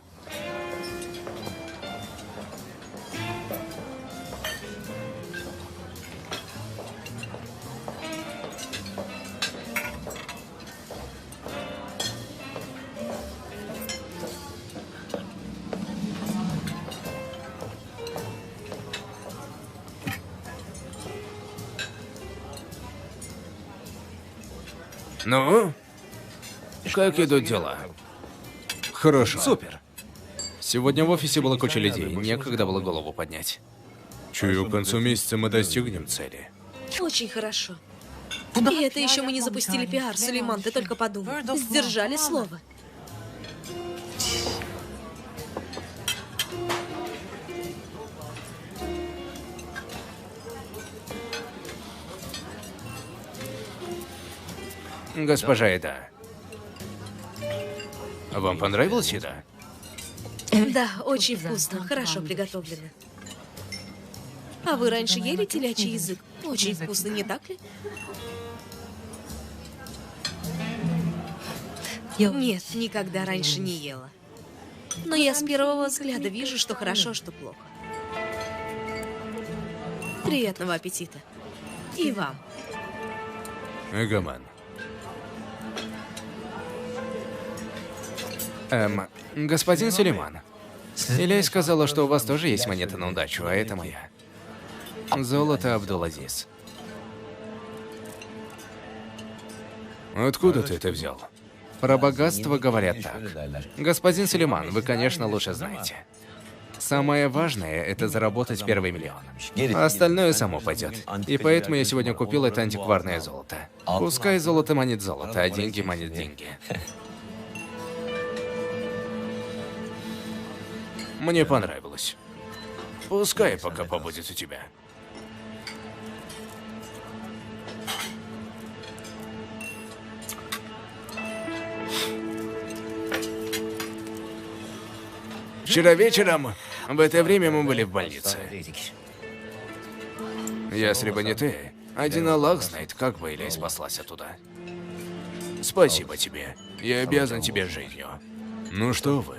Ну? Как идут дела? Хорошо. Супер. Сегодня в офисе была куча людей, некогда было голову поднять. Чую, к концу месяца мы достигнем цели. Очень хорошо. И это еще мы не запустили пиар, Сулейман, ты только подумай. Сдержали слово. Госпожа Эда, вам понравилась еда? Да, очень вкусно, хорошо приготовлено. А вы раньше ели телячий язык? Очень вкусно, не так ли? Нет, никогда раньше не ела. Но я с первого взгляда вижу, что хорошо, что плохо. Приятного аппетита. И вам. Эгомен. Господин Сулейман, Иляй сказала, что у вас тоже есть монета на удачу, а это моя. Золото Абдул-Азиз. Откуда ты это взял? Про богатство говорят так. Господин Сулейман, вы, конечно, лучше знаете. Самое важное – это заработать первый миллион. А остальное само пойдет. И поэтому я сегодня купил это антикварное золото. Пускай золото манит золото, а деньги манит деньги. Мне понравилось. Пускай пока побудет у тебя. Вчера вечером, в это время мы были в больнице. Если бы не ты, один Аллах знает, как бы Иляй спаслась оттуда. Спасибо тебе. Я обязан тебе жизнью. Ну что вы?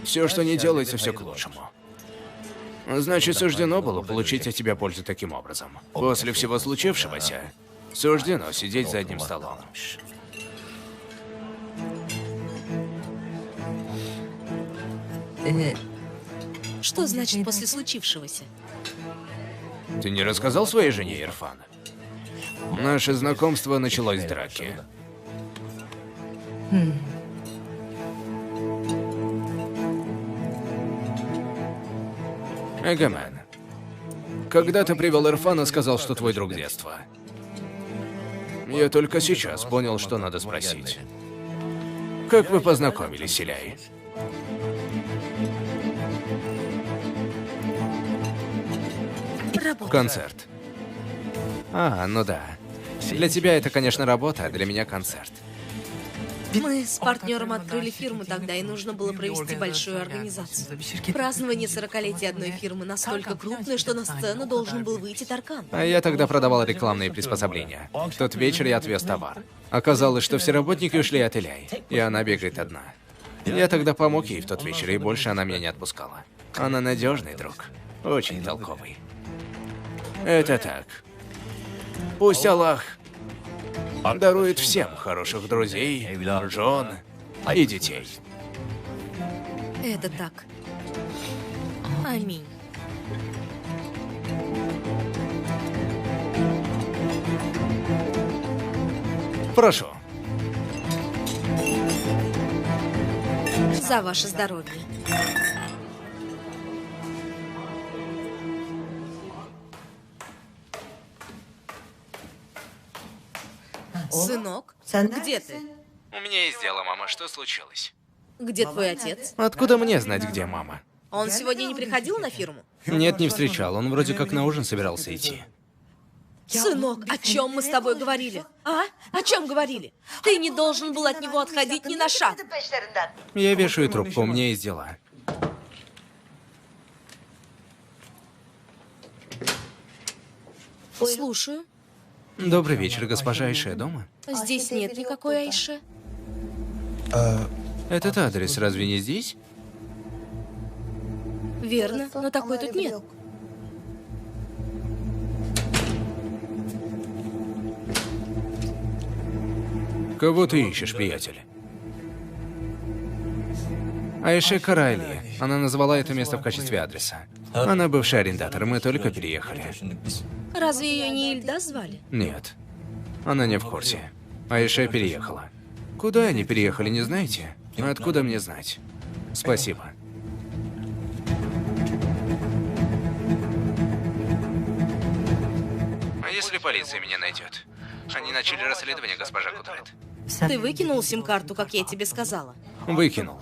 Все, что не делается, все к лучшему. Значит, суждено было получить от тебя пользу таким образом. После всего случившегося, суждено сидеть за одним столом. Что значит после случившегося? Ты не рассказал своей жене, Ирфан? Наше знакомство началось с драки. Эгомен, когда ты привел Ирфана, сказал, что твой друг детства. Я только сейчас понял, что надо спросить. Как вы познакомились, Иляй? Работа. Концерт. А, ну да. Для тебя это, конечно, работа, а для меня концерт. Мы с партнером открыли фирму тогда, и нужно было провести большую организацию. Празднование 40-летия одной фирмы настолько крупное, что на сцену должен был выйти Таркан. А я тогда продавал рекламные приспособления. В тот вечер я отвез товар. Оказалось, что все работники ушли от Иляй, и она бегает одна. Я тогда помог ей в тот вечер, и больше она меня не отпускала. Она надежный друг, очень толковый. Это так. Пусть Аллах дарует всем хороших друзей, жен и детей. Это так. Аминь. Прошу. За ваше здоровье. Сынок, где ты? У меня есть дело, мама. Что случилось? Где твой отец? Откуда мне знать, где мама? Он сегодня не приходил на фирму? Нет, не встречал. Он вроде как на ужин собирался идти. Сынок, о чем мы с тобой говорили? А? О чем говорили? Ты не должен был от него отходить ни на шаг. Я вешаю трубку, у меня есть дела. Слушаю. Добрый вечер, госпожа Айше дома? Здесь нет никакой Айше. Этот адрес разве не здесь? Верно, но такой тут нет. Кого ты ищешь, приятель? Айше Карайли. Она назвала это место в качестве адреса. Она бывший арендатор, мы только переехали. Разве ее не Ильда звали? Нет, она не в курсе. Айше переехала. Куда они переехали, не знаете? Откуда мне знать? Спасибо. А если полиция меня найдет? Они начали расследование, госпожа Кудрет. Ты выкинул сим-карту, как я тебе сказала? Выкинул.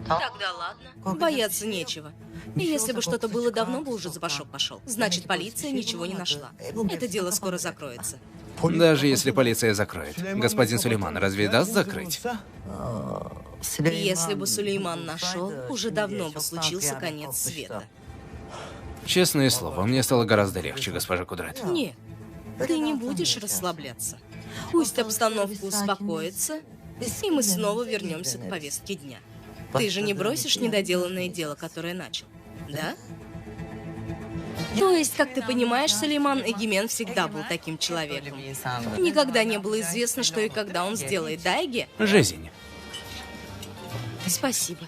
Тогда ладно. Бояться нечего. И если бы что-то было, давно бы уже запашок пошел. Значит, полиция ничего не нашла. Это дело скоро закроется. Даже если полиция закроет. Господин Сулейман разве даст закрыть? Если бы Сулейман нашел, уже давно бы случился конец света. Честное слово, мне стало гораздо легче, госпожа Кудрет. Нет, ты не будешь расслабляться. Пусть обстановка успокоится, и мы снова вернемся к повестке дня. Ты же не бросишь недоделанное дело, которое начал, да? То есть, как ты понимаешь, Сулейман Эгимен всегда был таким человеком. Никогда не было известно, что и когда он сделает, да, Эги? Жизнь. Спасибо.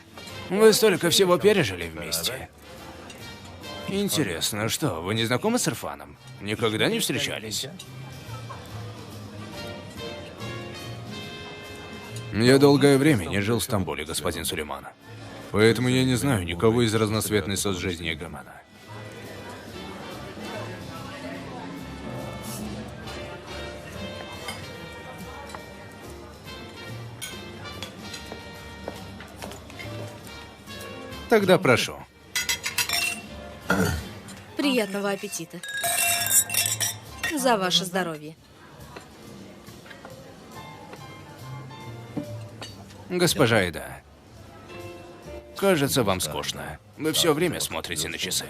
Вы столько всего пережили вместе. Интересно, что, вы не знакомы с Ирфаном? Никогда не встречались? Я долгое время не жил в Стамбуле, господин Сулейман. Поэтому я не знаю никого из разноцветной соцжизни Эгемена. Тогда прошу. Приятного аппетита. За ваше здоровье. Госпожа Айда, кажется, вам скучно. Вы все время смотрите на часы.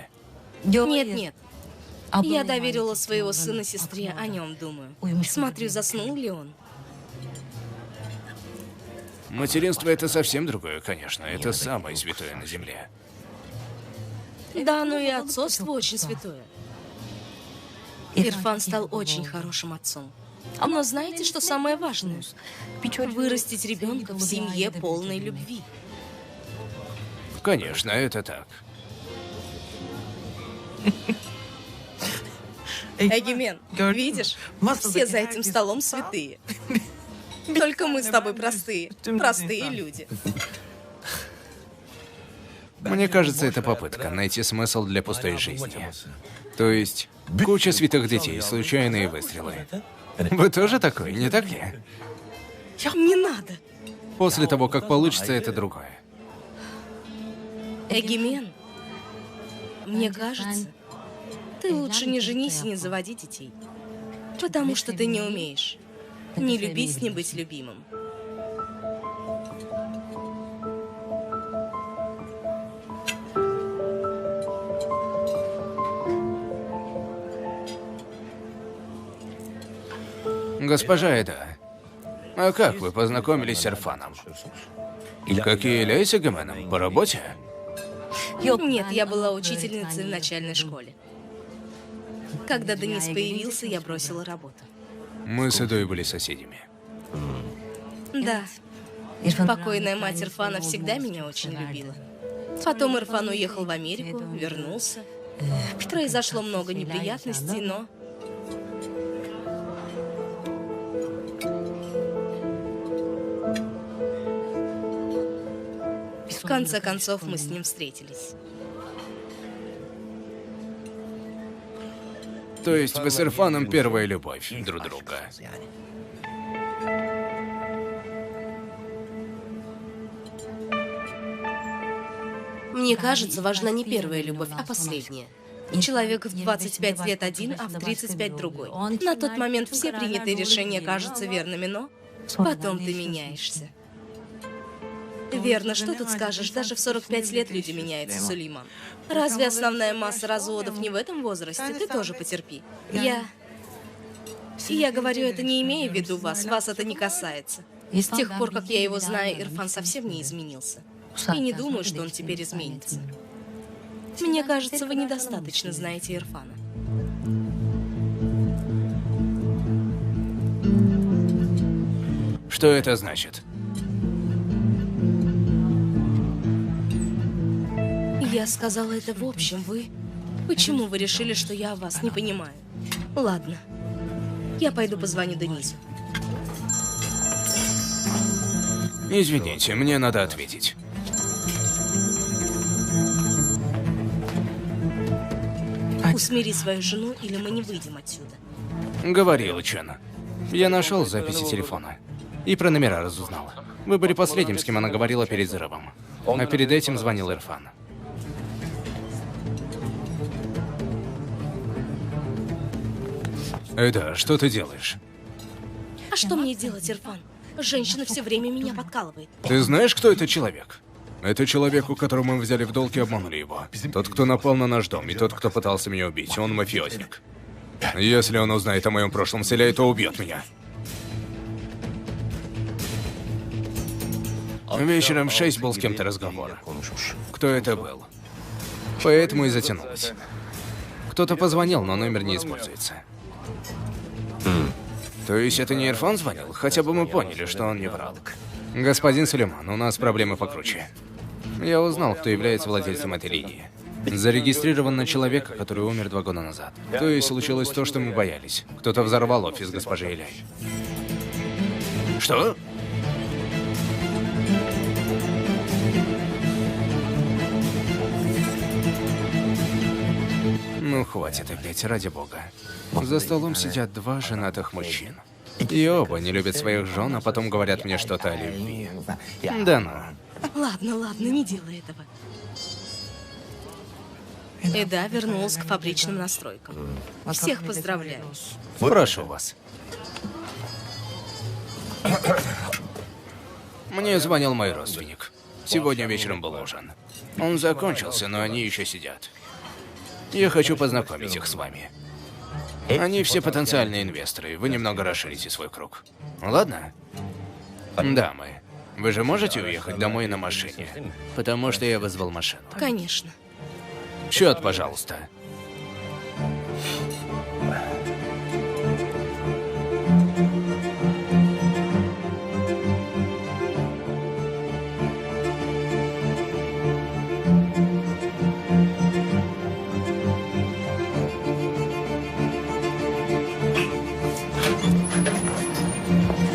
Нет. Я доверила своего сына сестре, о нем думаю. Смотрю, заснул ли он. Материнство — это совсем другое, конечно. Это самое святое на земле. Да, но и отцовство очень святое. Ирфан стал очень хорошим отцом. Но знаете, что самое важное? Вырастить ребенка в семье полной любви. Конечно, это так. Эгимен, видишь? Все за этим столом святые. Только мы с тобой простые люди. Мне кажется, это попытка найти смысл для пустой жизни. То есть, куча святых детей, случайные выстрелы. Вы тоже такой, не так ли? Не надо. После того, как получится, это другое. Эгимен, мне кажется, ты лучше не женись и не заводи детей. Потому что ты не умеешь. Не любить, не быть любимым. Госпожа Айда, а как вы познакомились с Ирфаном? Как и Илья с Эгеменом? По работе? Нет, я была учительницей в начальной школе. Когда Денис появился, я бросила работу. Мы с Эдой были соседями. Да. Покойная мать Ирфана всегда меня очень любила. Потом Ирфан уехал в Америку, вернулся. Произошло много неприятностей, но... конце концов, мы с ним встретились. То есть вы с Ирфаном первая любовь друг друга. Мне кажется, важна не первая любовь, а последняя. Человек в 25 лет один, а в 35 другой. На тот момент все принятые решения кажутся верными, но потом ты меняешься. Верно, что тут скажешь? Даже в 45 лет люди меняются, Сулейман. Разве основная масса разводов не в этом возрасте? Ты тоже потерпи. Я говорю это не имея в виду вас. Вас это не касается. С тех пор, как я его знаю, Ирфан совсем не изменился. И не думаю, что он теперь изменится. Мне кажется, вы недостаточно знаете Ирфана. Что это значит? Я сказала это в общем, вы... Почему вы решили, что я вас не понимаю? Ладно. Я пойду позвоню Денису. Извините, мне надо ответить. Усмири свою жену, или мы не выйдем отсюда. Говорил Чен. Я нашел записи телефона. И про номера разузнал. Вы были последним, с кем она говорила перед взрывом. А перед этим звонил Ирфан. Эда, что ты делаешь? А что мне делать, Ирфан? Женщина все время меня подкалывает. Ты знаешь, кто этот человек? Это человек, у которого мы взяли в долг и обманули его. Тот, кто напал на наш дом, и тот, кто пытался меня убить. Он мафиозник. Если он узнает о моем прошлом селе, то убьет меня. Вечером в 6 был с кем-то разговор. Кто это был? Поэтому и затянулось. Кто-то позвонил, но номер не используется. То есть это не Ирфан звонил? Хотя бы мы поняли, что он не врал. Господин Сулейман, у нас проблемы покруче. Я узнал, кто является владельцем этой линии. Зарегистрирован на человека, который умер 2 года назад. То есть случилось то, что мы боялись. Кто-то взорвал офис госпожи Иляй. Что? Ну, хватит опять, ради бога. За столом сидят 2 женатых мужчин. И оба не любят своих жен, а потом говорят мне что-то о любви. Да ну. Ладно, ладно, не делай этого. Эда вернулась к фабричным настройкам. Всех поздравляю. Прошу вас. Мне звонил мой родственник. Сегодня вечером был ужин. Он закончился, но они еще сидят. Я хочу познакомить их с вами. Они все потенциальные инвесторы. Вы немного расширите свой круг. Ладно? Дамы, вы же можете уехать домой на машине? Потому что я вызвал машину. Конечно. Счет, пожалуйста.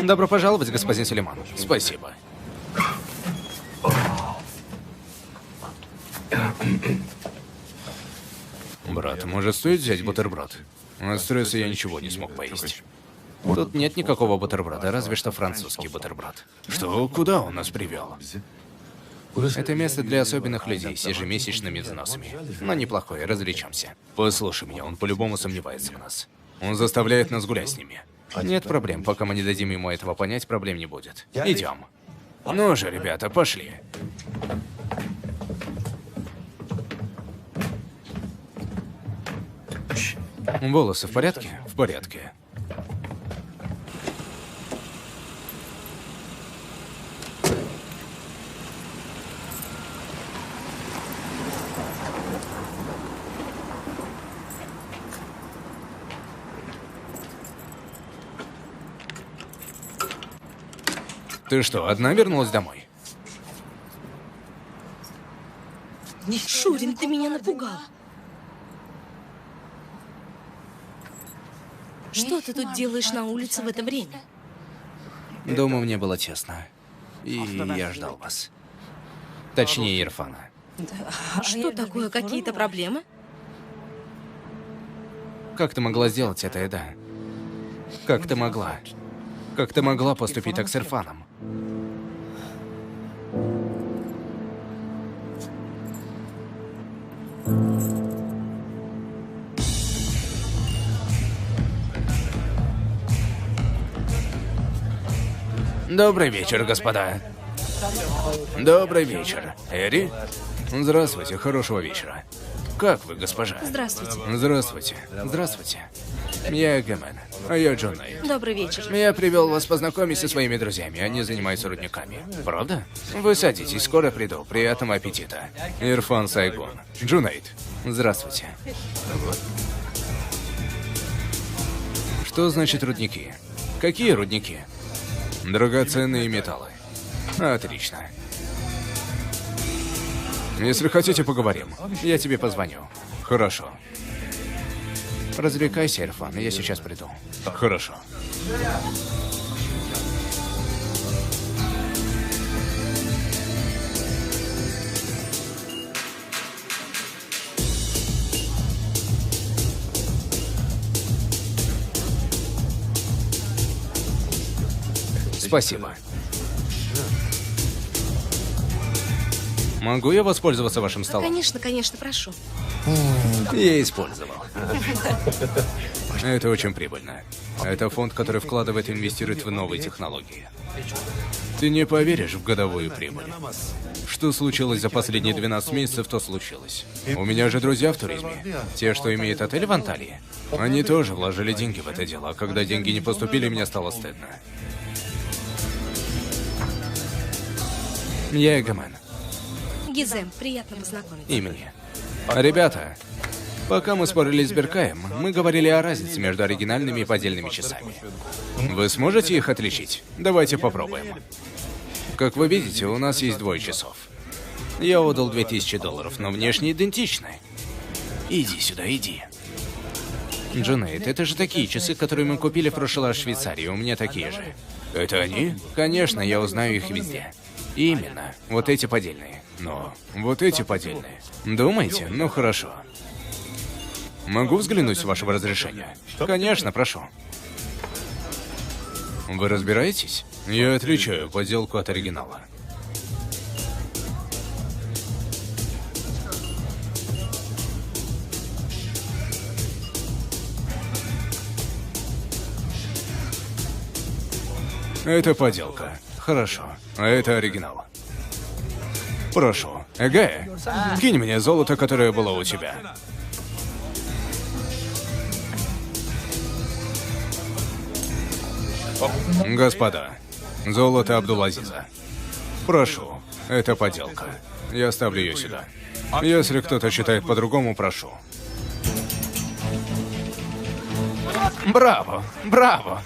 Добро пожаловать, господин Сулейман. Спасибо. Брат, может, стоит взять бутерброд? От стресса я ничего не смог поесть. Тут нет никакого бутерброда, разве что французский бутерброд. Что? Куда он нас привел? Это место для особенных людей с ежемесячными взносами. Но неплохое, развлечемся. Послушай меня, он по-любому сомневается в нас. Он заставляет нас гулять с ними. Нет проблем, пока мы не дадим ему этого понять, проблем не будет. Идем. Ну же, ребята, пошли. Волосы в порядке? В порядке. Ты что, одна вернулась домой? Шурин, ты меня напугал. Что ты тут делаешь на улице в это время? Дома мне было тесно. И я ждал вас. Точнее, Ирфана. Что такое? Какие-то проблемы? Как ты могла сделать это, Эда? Как ты могла? Как ты могла поступить так с Ирфаном? Добрый вечер, господа. Добрый вечер. Эри? Здравствуйте, хорошего вечера. Как вы, госпожа? Здравствуйте. Здравствуйте. Здравствуйте. Я Эгомен, а я Джон Найт. Добрый вечер. Я привел вас познакомить со своими друзьями, они занимаются рудниками. Правда? Вы садитесь, скоро приду. Приятного аппетита. Ирфан Сайгон. Джунейд. Здравствуйте. Что значит рудники? Какие рудники? Драгоценные металлы. Отлично. Если хотите, поговорим. Я тебе позвоню. Хорошо. Развлекайся, Ирфан, я сейчас приду. Хорошо. Спасибо. Могу я воспользоваться вашим столом? Конечно, конечно, прошу. Я использовал. Это очень прибыльно. Это фонд, который вкладывает и инвестирует в новые технологии. Ты не поверишь в годовую прибыль. Что случилось за последние 12 месяцев, то случилось. У меня же друзья в туризме. Те, что имеют отель в Анталии. Они тоже вложили деньги в это дело, а когда деньги не поступили, мне стало стыдно. Я Эгомен. Гизем, приятно познакомиться. И мне. Ребята, пока мы спорили с Беркаем, мы говорили о разнице между оригинальными и поддельными часами. Вы сможете их отличить? Давайте попробуем. Как вы видите, у нас есть двое часов. Я отдал $2000, но внешне идентичны. Иди сюда, иди. Джунейд, это же такие часы, которые мы купили в прошлый раз в Швейцарии, у меня такие же. Это они? Конечно, я узнаю их везде. Именно. Вот эти поддельные. Но вот эти поддельные. Думаете? Ну хорошо. Могу взглянуть с вашего разрешения? Конечно, прошу. Вы разбираетесь? Я отличаю подделку от оригинала. Это подделка. Хорошо. А это оригинал. Прошу. Эгая, кинь мне золото, которое было у тебя. Господа, золото Абдул-Азиза. Прошу. Это подделка. Я ставлю ее сюда. Если кто-то считает по-другому, прошу. Браво! Браво!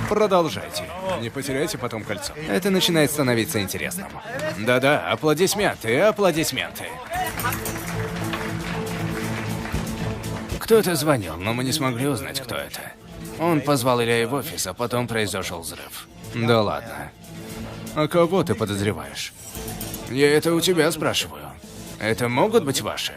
Продолжайте. Не потеряйте потом кольцо. Это начинает становиться интересным. Да-да, аплодисменты, аплодисменты. Кто-то звонил, но мы не смогли узнать, кто это. Он позвал Илья в офис, а потом произошел взрыв. Да ладно. А кого ты подозреваешь? Я это у тебя спрашиваю. Это могут быть ваши?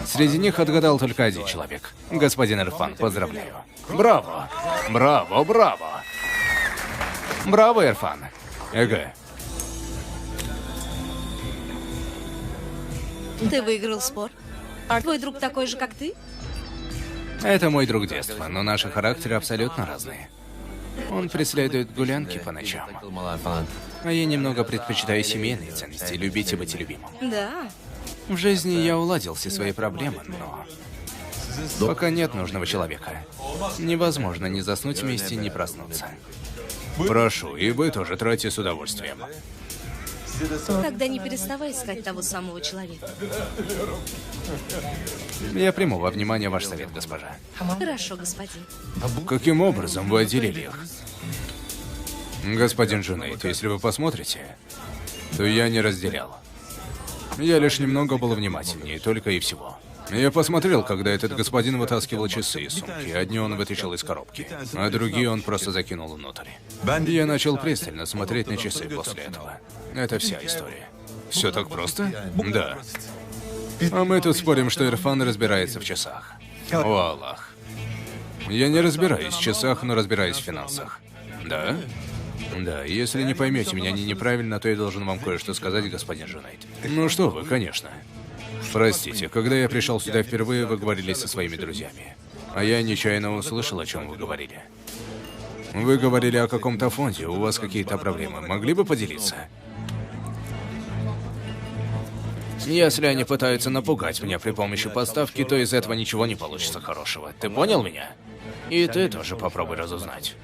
Среди них отгадал только один человек. Господин Ирфан, поздравляю. Браво! Браво, браво! Браво, Ирфан! Эгэ. Ты выиграл спор? Твой друг такой же, как ты? Это мой друг детства, но наши характеры абсолютно разные. Он преследует гулянки по ночам. А я немного предпочитаю семейные ценности, любить и быть любимым. Да. В жизни я уладил все свои проблемы, но пока нет нужного человека. Невозможно ни заснуть вместе, ни проснуться. Прошу, и вы тоже тратьте с удовольствием. Тогда не переставай искать того самого человека. Я приму во внимание ваш совет, госпожа. Хорошо, господин. Каким образом вы отделили их? Господин Джунейд, если вы посмотрите, то я не разделял. Я лишь немного был внимательнее, только и всего. Я посмотрел, когда этот господин вытаскивал часы из сумки. Одни он вытащил из коробки, а другие он просто закинул внутрь. Я начал пристально смотреть на часы после этого. Это вся история. Все так просто? Да. А мы тут спорим, что Ирфан разбирается в часах. О, Аллах. Я не разбираюсь в часах, но разбираюсь в финансах. Да? Да, если не поймете меня неправильно, то я должен вам кое-что сказать, господин Джунейд. Ну что вы, конечно. Простите, когда я пришел сюда впервые, вы говорили со своими друзьями. А я нечаянно услышал, о чем вы говорили. Вы говорили о каком-то фонде, у вас какие-то проблемы. Могли бы поделиться? Если они пытаются напугать меня при помощи подставки, то из этого ничего не получится хорошего. Ты понял меня? И ты тоже попробуй разузнать.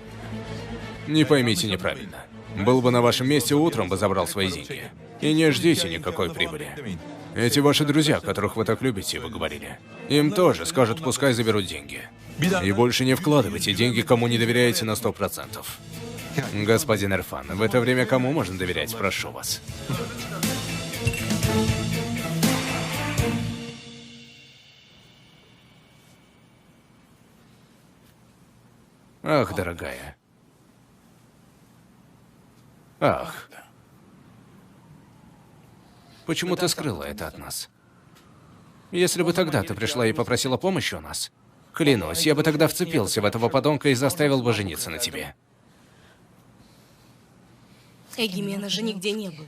Не поймите неправильно. Был бы на вашем месте, утром бы забрал свои деньги. И не ждите никакой прибыли. Эти ваши друзья, которых вы так любите, вы говорили, им тоже скажут, пускай заберут деньги. И больше не вкладывайте деньги, кому не доверяете на 100%. Господин Ирфан, в это время кому можно доверять, прошу вас? Ах, дорогая. Ах. Почему ты скрыла это от нас? Если бы тогда ты пришла и попросила помощи у нас, клянусь, я бы тогда вцепился в этого подонка и заставил бы жениться на тебе. Эгимена же нигде не было.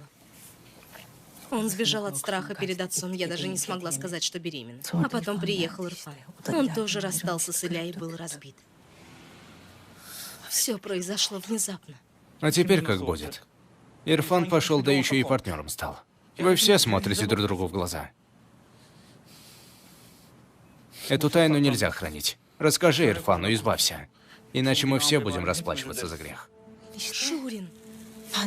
Он сбежал от страха перед отцом, я даже не смогла сказать, что беременна. А потом приехал Ирфан. Он тоже расстался с Иля и был разбит. Все произошло внезапно. А теперь как будет? Ирфан пошел, да еще и партнером стал. Вы все смотрите друг другу в глаза. Эту тайну нельзя хранить. Расскажи Ирфану, избавься. Иначе мы все будем расплачиваться за грех. Шурин,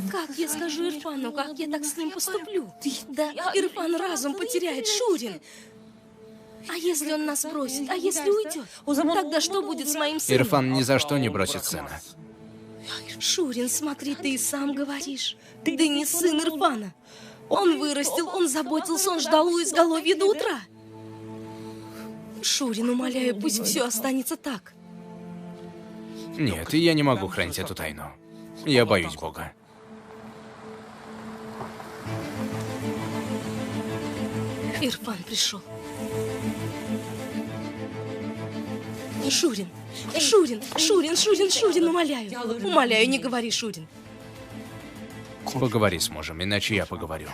как я скажу Ирфану, как я так с ним поступлю? Да Ирфан разум потеряет, Шурин. А если он нас бросит? А если уйдет? Тогда что будет с моим сыном? Ирфан ни за что не бросит сына. Шурин, смотри, ты и сам говоришь. Ты не сын Ирфана. Он вырастил, он заботился, он ждал у изголовья до утра. Шурин, умоляю, пусть все останется так. Нет, я не могу хранить эту тайну. Я боюсь Бога. Ирфан пришел. Шурин, Шурин, Шурин, Шурин, Шурин, умоляю. Умоляю, не говори, Шурин. Поговори с мужем, иначе я поговорю.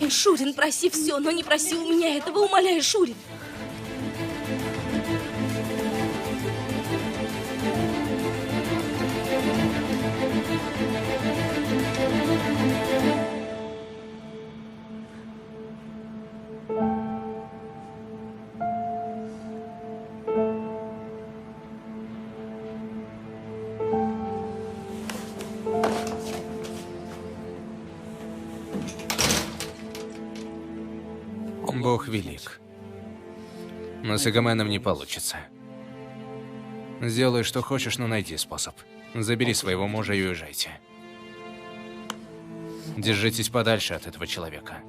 Шурин, проси все, но не проси у меня этого, умоляю, Шурин. Бог велик. Но с Эгоменом не получится. Сделай, что хочешь, но найди способ. Забери своего мужа и уезжайте. Держитесь подальше от этого человека.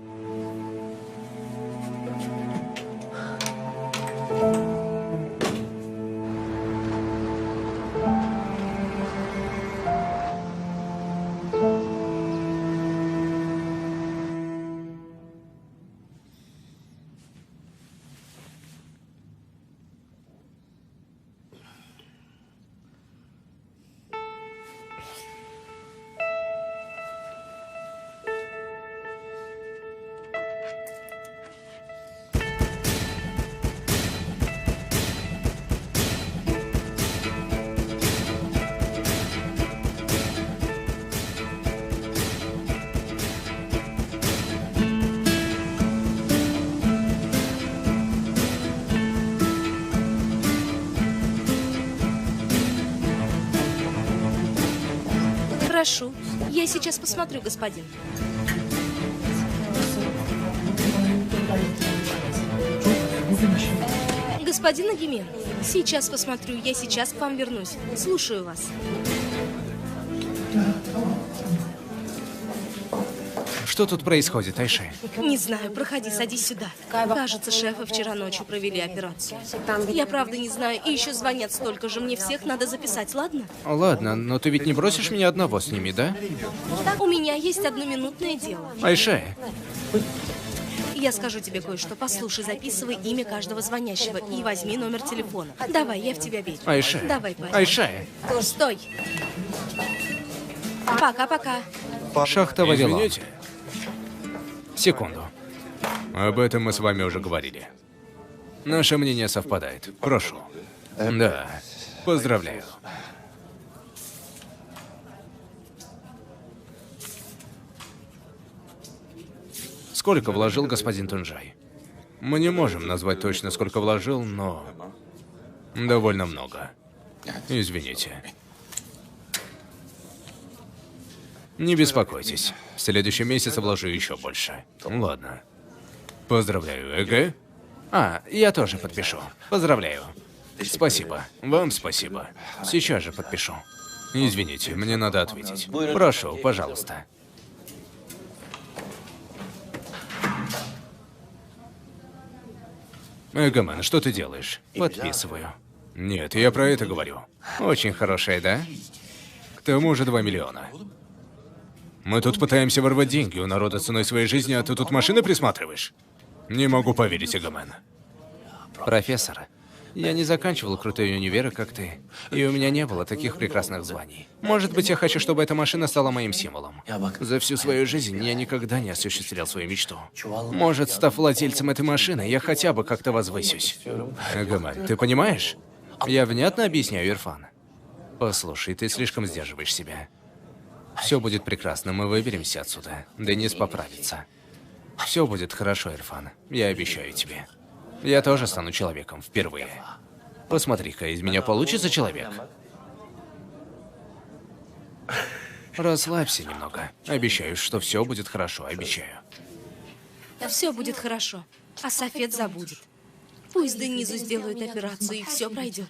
Хорошо. Я сейчас посмотрю, господин. Господин Эгимен, сейчас посмотрю, я сейчас к вам вернусь. Слушаю вас. Что Что тут происходит, Айше? Не знаю, проходи, садись сюда. Кажется, шефы вчера ночью провели операцию. Я правда не знаю, и еще звонят столько же. Мне всех надо записать, ладно? Ладно, но ты ведь не бросишь меня одного с ними, да? У меня есть одноминутное дело. Айше, Я скажу тебе кое-что. Послушай, записывай имя каждого звонящего и возьми номер телефона. Давай, я в тебя верю. Айше. Давай, парень. Айше. Стой. Пока-пока. Шахта Вавилон. Извините, Секунду. об этом мы с вами уже говорили. Наше мнение совпадает. Прошу. Да. Поздравляю. Сколько вложил господин Тунжай? Мы не можем назвать точно, сколько вложил, но... довольно много. Извините. Не беспокойтесь. В следующем месяце вложу еще больше. Ладно. Поздравляю, ЭГ. Я тоже подпишу. Поздравляю. Спасибо. Вам спасибо. Сейчас же подпишу. Извините, мне надо ответить. Прошу, пожалуйста. Эгомен, что ты делаешь? Подписываю. Нет, я про это говорю. Очень хорошая, да? К тому же 2 миллиона. Мы тут пытаемся ворвать деньги у народа ценой своей жизни, а ты тут машины присматриваешь? Не могу поверить, Эгомен. Профессор, я не заканчивал крутой универ, как ты, и у меня не было таких прекрасных званий. Может быть, я хочу, чтобы эта машина стала моим символом. За всю свою жизнь я никогда не осуществлял свою мечту. Может, став владельцем этой машины, я хотя бы как-то возвысюсь. Эгомен, ты понимаешь? Я внятно объясняю, Ирфан? Послушай, ты слишком сдерживаешь себя. Все будет прекрасно, мы выберемся отсюда. Денис поправится. Все будет хорошо, Ирфан. Я обещаю тебе. Я тоже стану человеком впервые. Посмотри-ка, из меня получится человек. Расслабься немного. Обещаю, что все будет хорошо, обещаю. Все будет хорошо. А Софет забудет. Пусть Денизу сделают операцию, и все пройдет.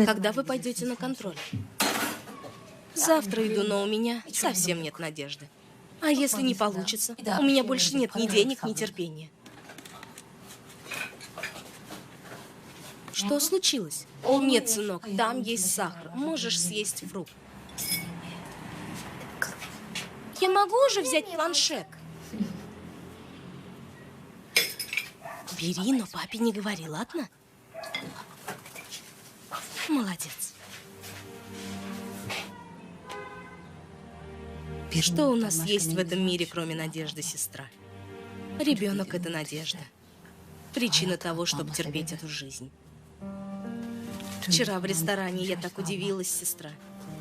Когда вы пойдете на контроль? Завтра иду, но у меня совсем нет надежды. А если не получится? У меня больше нет ни денег, ни терпения. Что случилось? Нет, сынок, там есть сахар. Можешь съесть фрукт. Я могу уже взять планшет? Бери, но папе не говори, ладно? Молодец. Что у нас есть в этом мире, кроме надежды, сестра? Ребенок — это надежда. Причина того, чтобы терпеть эту жизнь. Вчера в ресторане я так удивилась, сестра.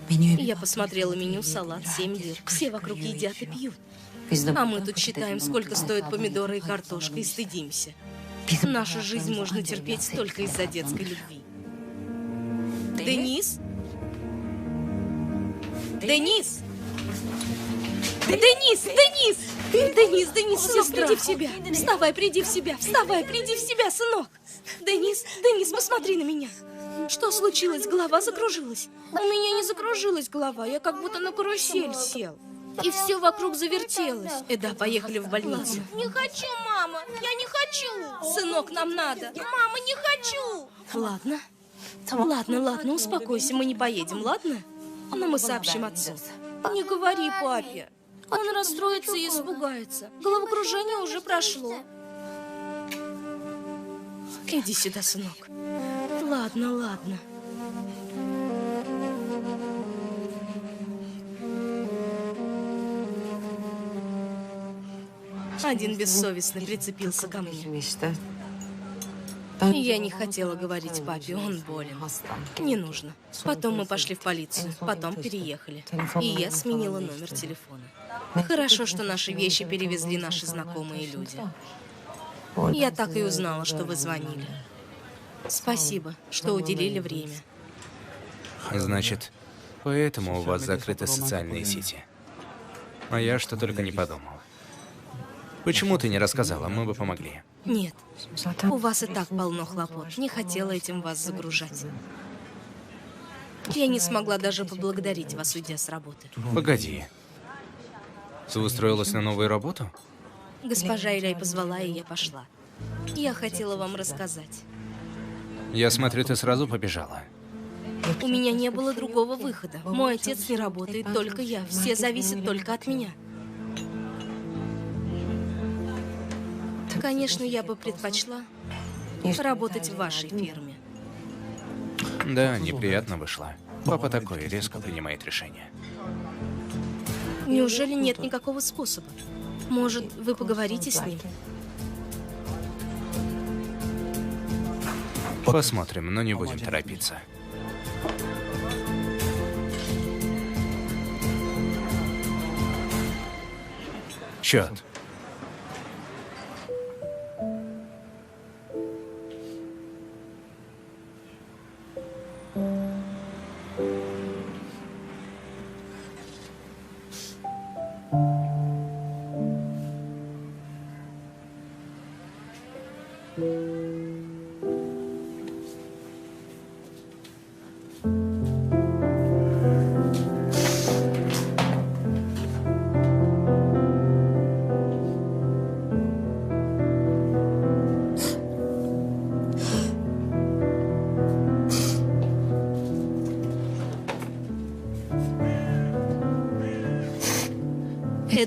Я посмотрела меню: салат, 7 лир. Все вокруг едят и пьют. А мы тут считаем, сколько стоят помидоры и картошка, и стыдимся. Нашу жизнь можно терпеть только из-за детской любви. Денис? Денис! Денис! Денис! Денис, сестра! Приди в себя! Вставай, приди в себя! Вставай, приди в себя, сынок! Денис, посмотри на меня! Что случилось? Голова закружилась? У меня не закружилась голова, я как будто на карусель сел. И все вокруг завертелось. Да, поехали в больницу. Не хочу, мама! Я не хочу! Сынок, нам надо! Мама, не хочу! Ладно, успокойся, мы не поедем, ладно? Но мы сообщим отцу. Не говори папе. Он расстроится и испугается. Головокружение уже прошло. Иди сюда, сынок. Ладно. Один бессовестный прицепился ко мне. Я не хотела говорить папе, он болен. Не нужно. Потом мы пошли в полицию, потом переехали. И я сменила номер телефона. Хорошо, что наши вещи перевезли наши знакомые люди. Я так и узнала, что вы звонили. Спасибо, что уделили время. Значит, поэтому у вас закрыты социальные сети. А я что только не подумал. Почему ты не рассказала? Мы бы помогли. Нет, у вас и так полно хлопот. Не хотела этим вас загружать. Я не смогла даже поблагодарить вас, уйдя с работы. Погоди. Ты устроилась на новую работу? Госпожа Иляй позвала, и я пошла. Я хотела вам рассказать. Я смотрю, ты сразу побежала. У меня не было другого выхода. Мой отец не работает, только я. Все зависят только от меня. Конечно, я бы предпочла работать в вашей фирме. Да, неприятно вышло. Папа такой, резко принимает решение. Неужели нет никакого способа? Может, вы поговорите с ним? Посмотрим, но не будем торопиться. Счет.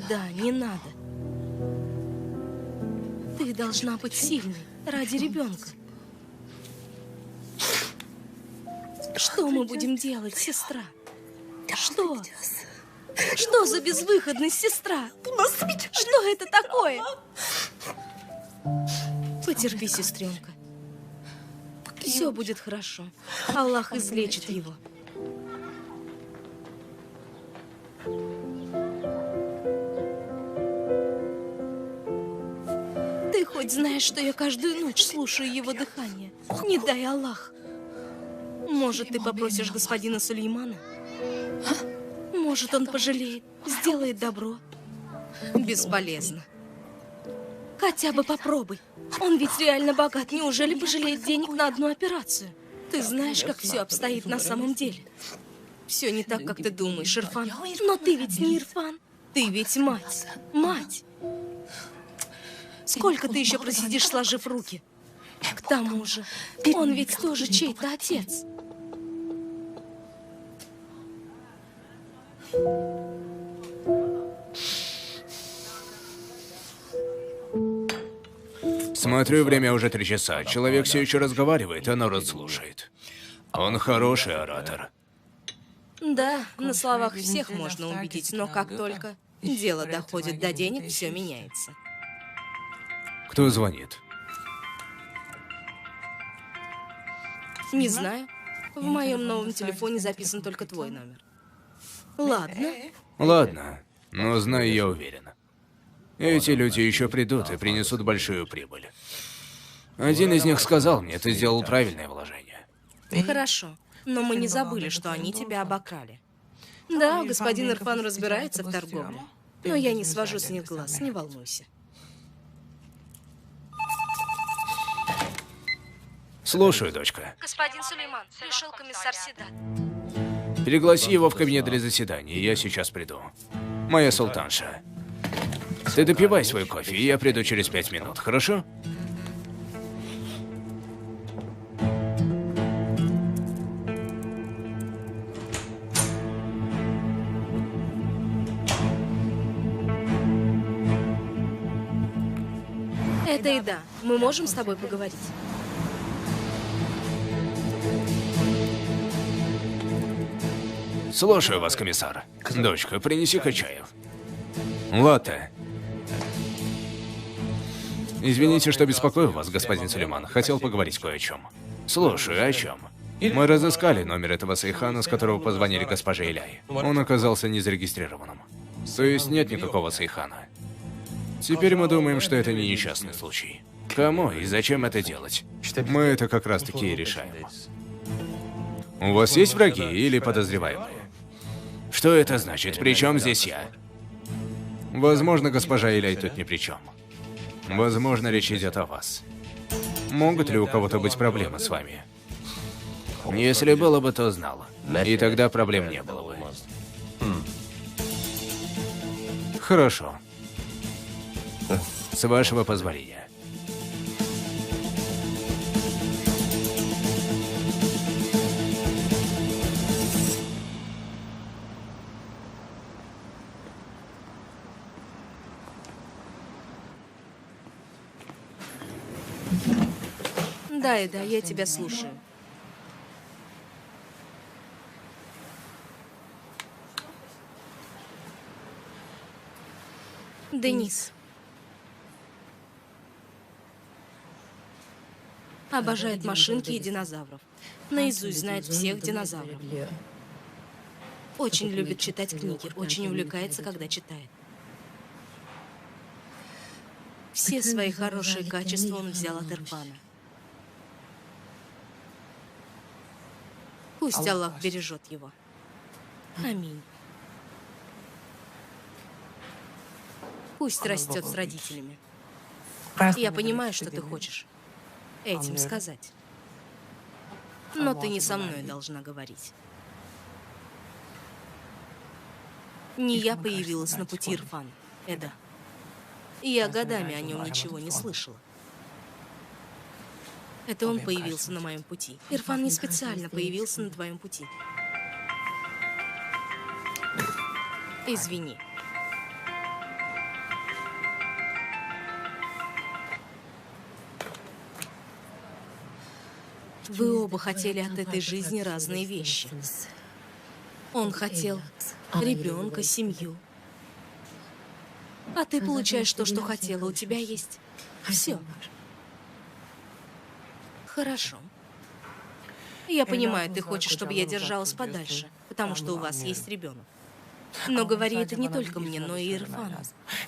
Да, не надо. Ты должна быть сильной ради ребенка. Что мы будем делать, сестра? Что? Что за безвыходность, сестра? Что это такое? Потерпи, сестренка. Все будет хорошо. Аллах излечит его. Ты хоть знаешь, что я каждую ночь слушаю его дыхание? Не дай Аллах. Может, ты попросишь господина Сулеймана? Может, он пожалеет, сделает добро? Бесполезно. Хотя бы попробуй. Он ведь реально богат. Неужели пожалеет денег на одну операцию? Ты знаешь, как все обстоит на самом деле. Все не так, как ты думаешь, Ирфан. Но ты ведь не Ирфан. Ты ведь мать. Мать. Сколько ты еще просидишь, сложив руки? К тому же, он ведь тоже чей-то отец. Смотрю, время уже 3 часа. Человек все еще разговаривает, а народ слушает. Он хороший оратор. Да, на словах всех можно убедить, но как только дело доходит до денег, все меняется. Кто звонит? Не знаю. В моем новом телефоне записан только твой номер. Ладно. Ладно, но знаю, я уверен. Эти люди еще придут и принесут большую прибыль. Один из них сказал мне, ты сделал правильное вложение. Хорошо, но мы не забыли, что они тебя обокрали. Да, господин Ирфан разбирается в торговле, но я не свожу с них глаз, не волнуйся. Слушаю, дочка. Господин Сулейман, пришел комиссар Седат. Пригласи его в кабинет для заседания, я сейчас приду. Моя султанша. Ты допивай свой кофе, и я приду через 5 минут, хорошо? Это еда. Мы можем с тобой поговорить? Слушаю вас, комиссар. Дочка, принеси-ка чаю. Латте. Извините, что беспокою вас, господин Сулейман. Хотел поговорить кое о чем. Слушаю, о чем? Мы разыскали номер этого Сейхана, с которого позвонили госпоже Иляй. Он оказался незарегистрированным. То есть нет никакого Сейхана. Теперь мы думаем, что это не несчастный случай. Кому и зачем это делать? Мы это как раз-таки и решаем. У вас есть враги или подозреваемые? Что это значит? При чем здесь я? Возможно, госпожа Иляй тут ни при чем. Возможно, речь идет о вас. Могут ли у кого-то быть проблемы с вами? Если было бы, то знал. И тогда проблем не было бы. Хорошо. С вашего позволения. Да, я тебя слушаю. Денис. Обожает машинки и динозавров. Наизусть знает всех динозавров. Очень любит читать книги, очень увлекается, когда читает. Все свои хорошие качества он взял от Ирфана. Пусть Аллах бережет его. Аминь. Пусть растет с родителями. Я понимаю, что ты хочешь этим сказать. Но ты не со мной должна говорить. Не я появилась на пути Ирфана, Эда. Я годами о нем ничего не слышала. Это он появился на моем пути. Ирфан не специально появился на твоем пути. Извини. Вы оба хотели от этой жизни разные вещи. Он хотел ребенка, семью. А ты получаешь то, что хотела. У тебя есть все. Хорошо. Я понимаю, ты хочешь, чтобы я держалась подальше, потому что у вас есть ребенок. Но говори это не только мне, но и Ирфану.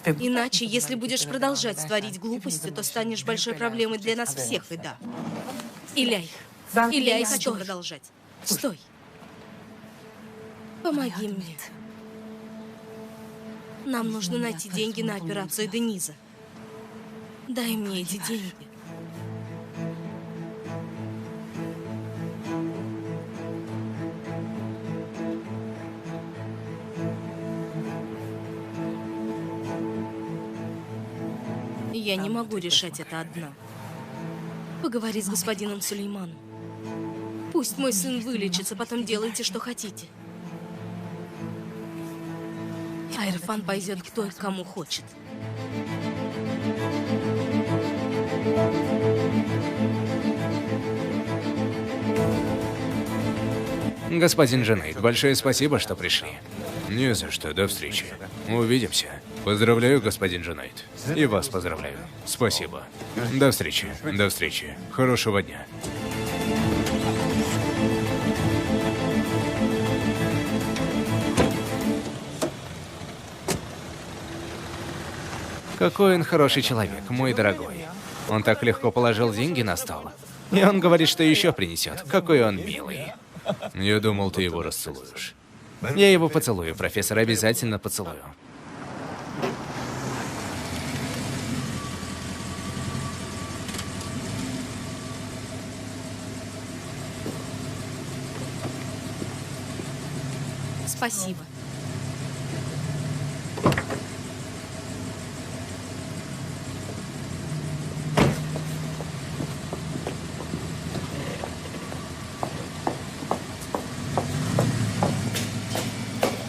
Иначе, если будешь продолжать творить глупости, то станешь большой проблемой для нас всех, и да. Иляй, я хочу продолжать. Стой. Помоги мне. Нам нужно найти деньги на операцию Дениза. Дай мне эти деньги. Я не могу решать это одна. Поговори с господином Сулейманом. Пусть мой сын вылечится, потом делайте, что хотите. А Ирфан пойдет к той, кому хочет. Господин Джунейд, большое спасибо, что пришли. Не за что, до встречи. Увидимся. Поздравляю, господин Джунейд. И вас поздравляю. Спасибо. До встречи. До встречи. Хорошего дня. Какой он хороший человек, мой дорогой. Он так легко положил деньги на стол. И он говорит, что еще принесет. Какой он милый. Я думал, ты его расцелуешь. Я его поцелую, профессор, обязательно поцелую. Спасибо.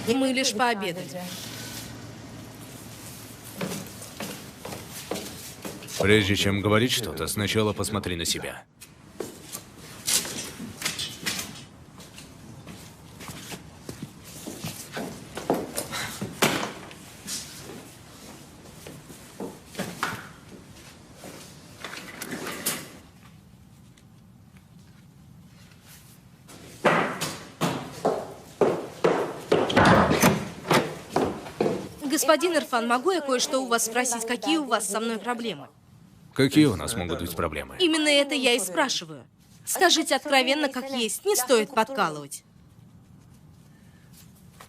Мы лишь пообедали. Прежде чем говорить что-то, сначала посмотри на себя. Господин Ирфан, могу я кое-что у вас спросить? Какие у вас со мной проблемы? Какие у нас могут быть проблемы? Именно это я и спрашиваю. Скажите откровенно, как есть, не стоит подкалывать.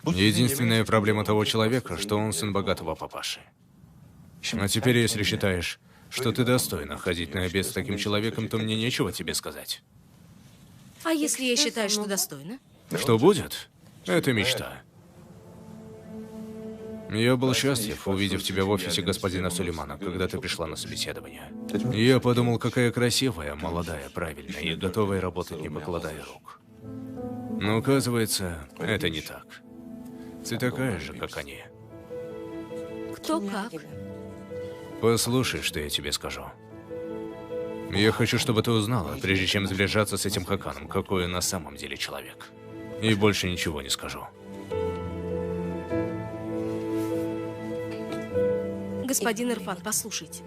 Единственная проблема того человека, что он сын богатого папаши. А теперь, если считаешь, что ты достойна ходить на обед с таким человеком, то мне нечего тебе сказать. А если я считаю, что достойна? Что будет? Это мечта. Я был счастлив, увидев тебя в офисе господина Сулеймана, когда ты пришла на собеседование. Я подумал, какая красивая, молодая, правильная и готовая работать, не покладая рук. Но оказывается, это не так. Ты такая же, как они. Кто как? Послушай, что я тебе скажу. Я хочу, чтобы ты узнала, прежде чем сближаться с этим Хаканом, какой он на самом деле человек. И больше ничего не скажу. Господин Ирфан, послушайте.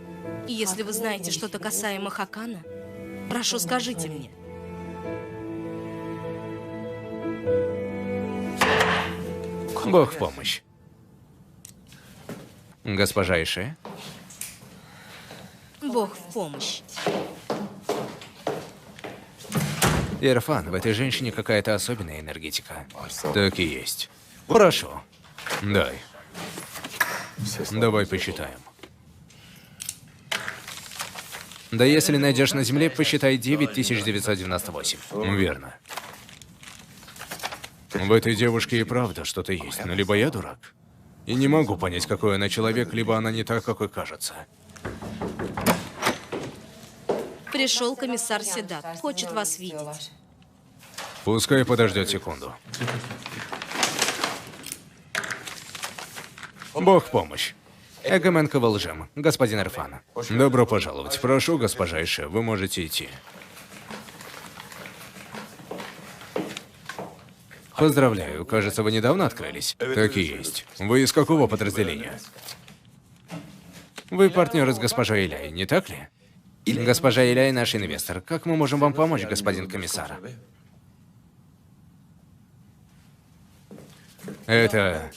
Если вы знаете что-то касаемо Хакана, прошу, скажите мне. Бог в помощь. Госпожа Ише? Бог в помощь. Ирфан, в этой женщине какая-то особенная энергетика. Так и есть. Прошу. Дай. Давай посчитаем. Да если найдешь на земле, посчитай 9998. Верно. В этой девушке и правда что-то есть, но либо я дурак, и не могу понять, какой она человек, либо она не так, какой кажется. Пришел комиссар Седат. Хочет вас видеть. Пускай подождет секунду. Бог в помощь. Эгомен Ковалжем, господин Ирфан. Добро пожаловать. Прошу, госпожа Ише, вы можете идти. Поздравляю, кажется, вы недавно открылись. Так и есть. Вы из какого подразделения? Вы партнеры с госпожой Иляй, не так ли? Госпожа Иляй наш инвестор. Как мы можем вам помочь, господин комиссар? Это...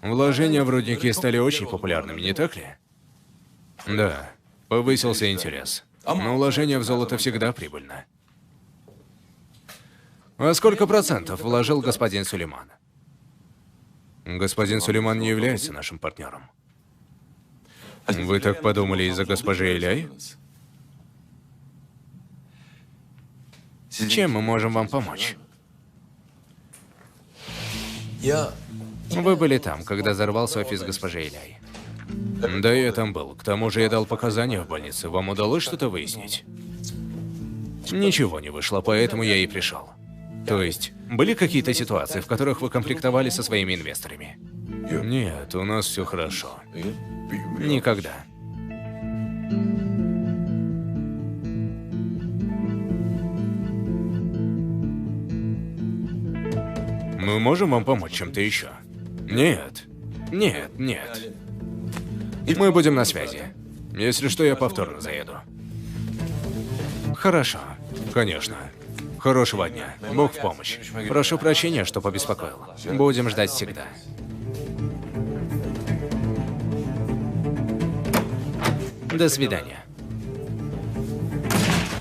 Вложения в рудники стали очень популярными, не так ли? Да, повысился интерес. Но вложение в золото всегда прибыльно. А сколько процентов вложил господин Сулейман? Господин Сулейман не является нашим партнером. Вы так подумали из-за госпожи Иляй? Чем мы можем вам помочь? Вы были там, когда взорвался офис госпожи Иляй. Да, я там был. К тому же я дал показания в больнице. Вам удалось что-то выяснить? Ничего не вышло, поэтому я и пришел. То есть, были какие-то ситуации, в которых вы комплектовали со своими инвесторами? Нет, у нас все хорошо. Никогда. Мы можем вам помочь чем-то еще? Нет. Нет, нет. Мы будем на связи. Если что, я повторно заеду. Хорошо. Конечно. Хорошего дня. Бог в помощь. Прошу прощения, что побеспокоил. Будем ждать всегда. До свидания.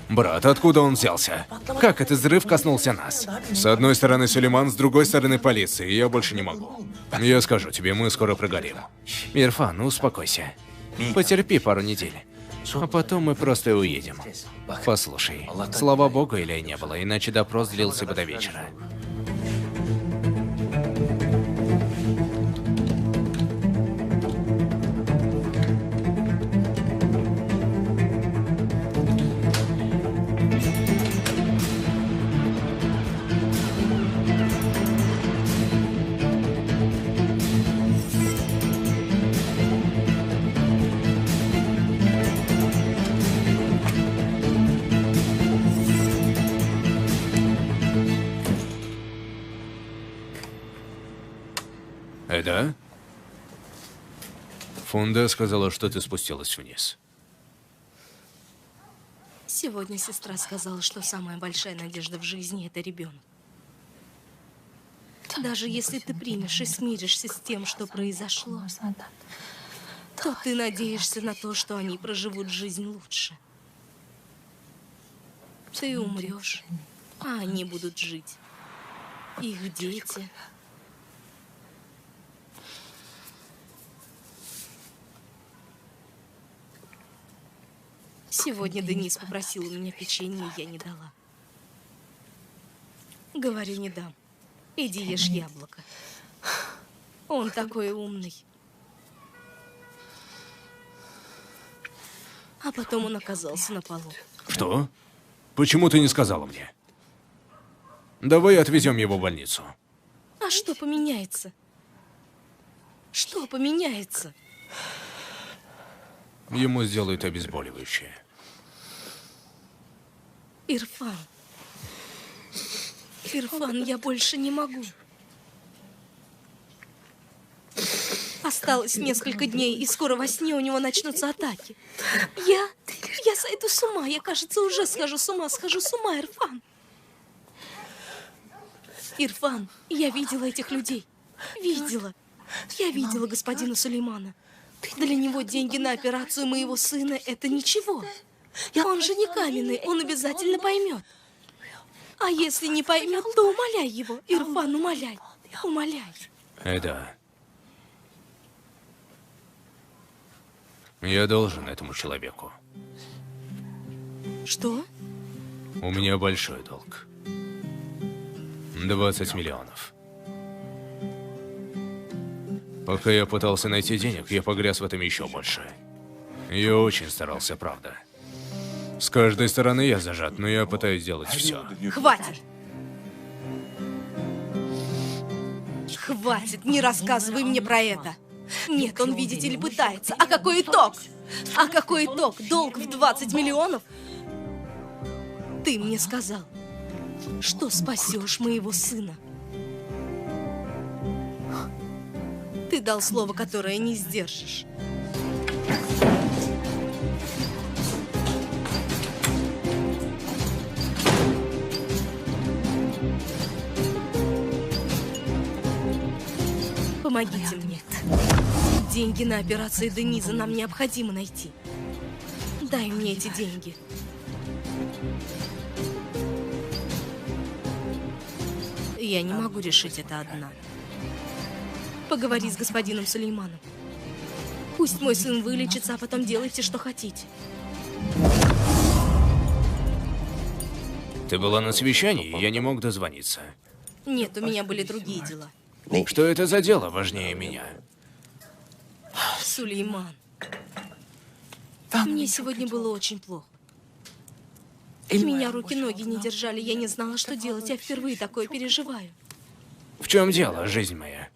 Брат, откуда он взялся? Как этот взрыв коснулся нас? С одной стороны Сулейман, с другой стороны полиция, и я больше не могу. Я скажу тебе, мы скоро прогорим. Ирфан, успокойся. Потерпи пару недель. А потом мы просто уедем. Послушай, слава богу, Иляй не было, иначе допрос длился бы до вечера. Да? Фунда сказала, что ты спустилась вниз. Сегодня сестра сказала, что самая большая надежда в жизни – это ребенок. Даже если ты примешь и смиришься с тем, что произошло, то ты надеешься на то, что они проживут жизнь лучше. Ты умрешь, а они будут жить. Их дети. Сегодня Денис попросил у меня печенье, и я не дала. Говорю, не дам. Иди ешь яблоко. Он такой умный. А потом он оказался на полу. Что? Почему ты не сказала мне? Давай отвезем его в больницу. А что поменяется? Что поменяется? Ему сделают обезболивающее. Ирфан. Ирфан, я больше не могу. Осталось несколько дней, и скоро во сне у него начнутся атаки. Я сойду с ума. Я, кажется, уже схожу с ума, Ирфан. Ирфан, я видела этих людей. Видела. Я видела господина Сулеймана. Для него деньги на операцию моего сына – это ничего. Он же не каменный, он обязательно поймет. А если не поймет, то умоляй его. Ирфан, умоляй. Умоляй. Да. Я должен этому человеку. Что? У меня большой долг. 20 миллионов. Пока я пытался найти денег, я погряз в этом еще больше. Я очень старался, правда. С каждой стороны я зажат, но я пытаюсь сделать все. Хватит! Хватит, не рассказывай мне про это. Нет, он, видите ли, пытается. А какой итог? А какой итог? Долг в 20 миллионов? Ты мне сказал, что спасешь моего сына. Ты дал слово, которое не сдержишь. Помогите мне. Деньги на операцию Дениза нам необходимо найти. Дай мне эти деньги. Я не могу решить это одна. Поговори с господином Сулейманом. Пусть мой сын вылечится, а потом делайте, что хотите. Ты была на совещании, и я не мог дозвониться. Нет, у меня были другие дела. Что это за дело важнее меня? Сулейман. Мне сегодня было очень плохо. Меня руки-ноги не держали, я не знала, что делать. Я впервые такое переживаю. В чем дело, жизнь моя?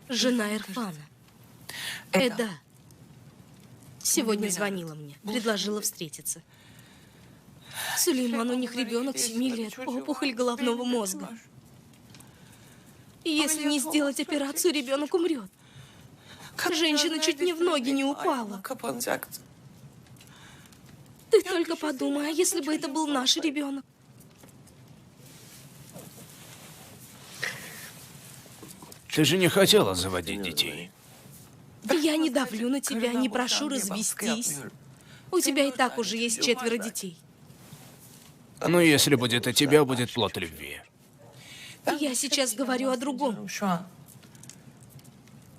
Жена Ирфана. Эда. Сегодня звонила мне, предложила встретиться. Сулейман, у них ребенок 7 лет, опухоль головного мозга. И если не сделать операцию, ребенок умрет. Женщина чуть не в ноги не упала. Ты только подумай, а если бы это был наш ребенок? Ты же не хотела заводить детей. Я не давлю на тебя, не прошу развестись. У тебя и так уже есть 4 детей. Но если будет от тебя, будет плод любви. Я сейчас говорю о другом.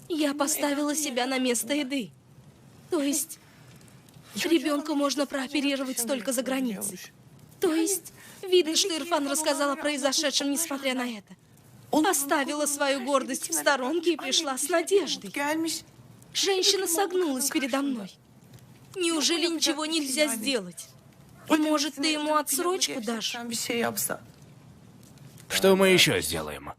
Я поставила себя на место Эды. То есть, ребенка можно прооперировать только за границей. То есть, видно, что Ирфан рассказал о произошедшем, несмотря на это. Оставила свою гордость в сторонке и пришла с надеждой. Женщина согнулась передо мной. Неужели ничего нельзя сделать? Может, ты ему отсрочку дашь? Что мы еще сделаем?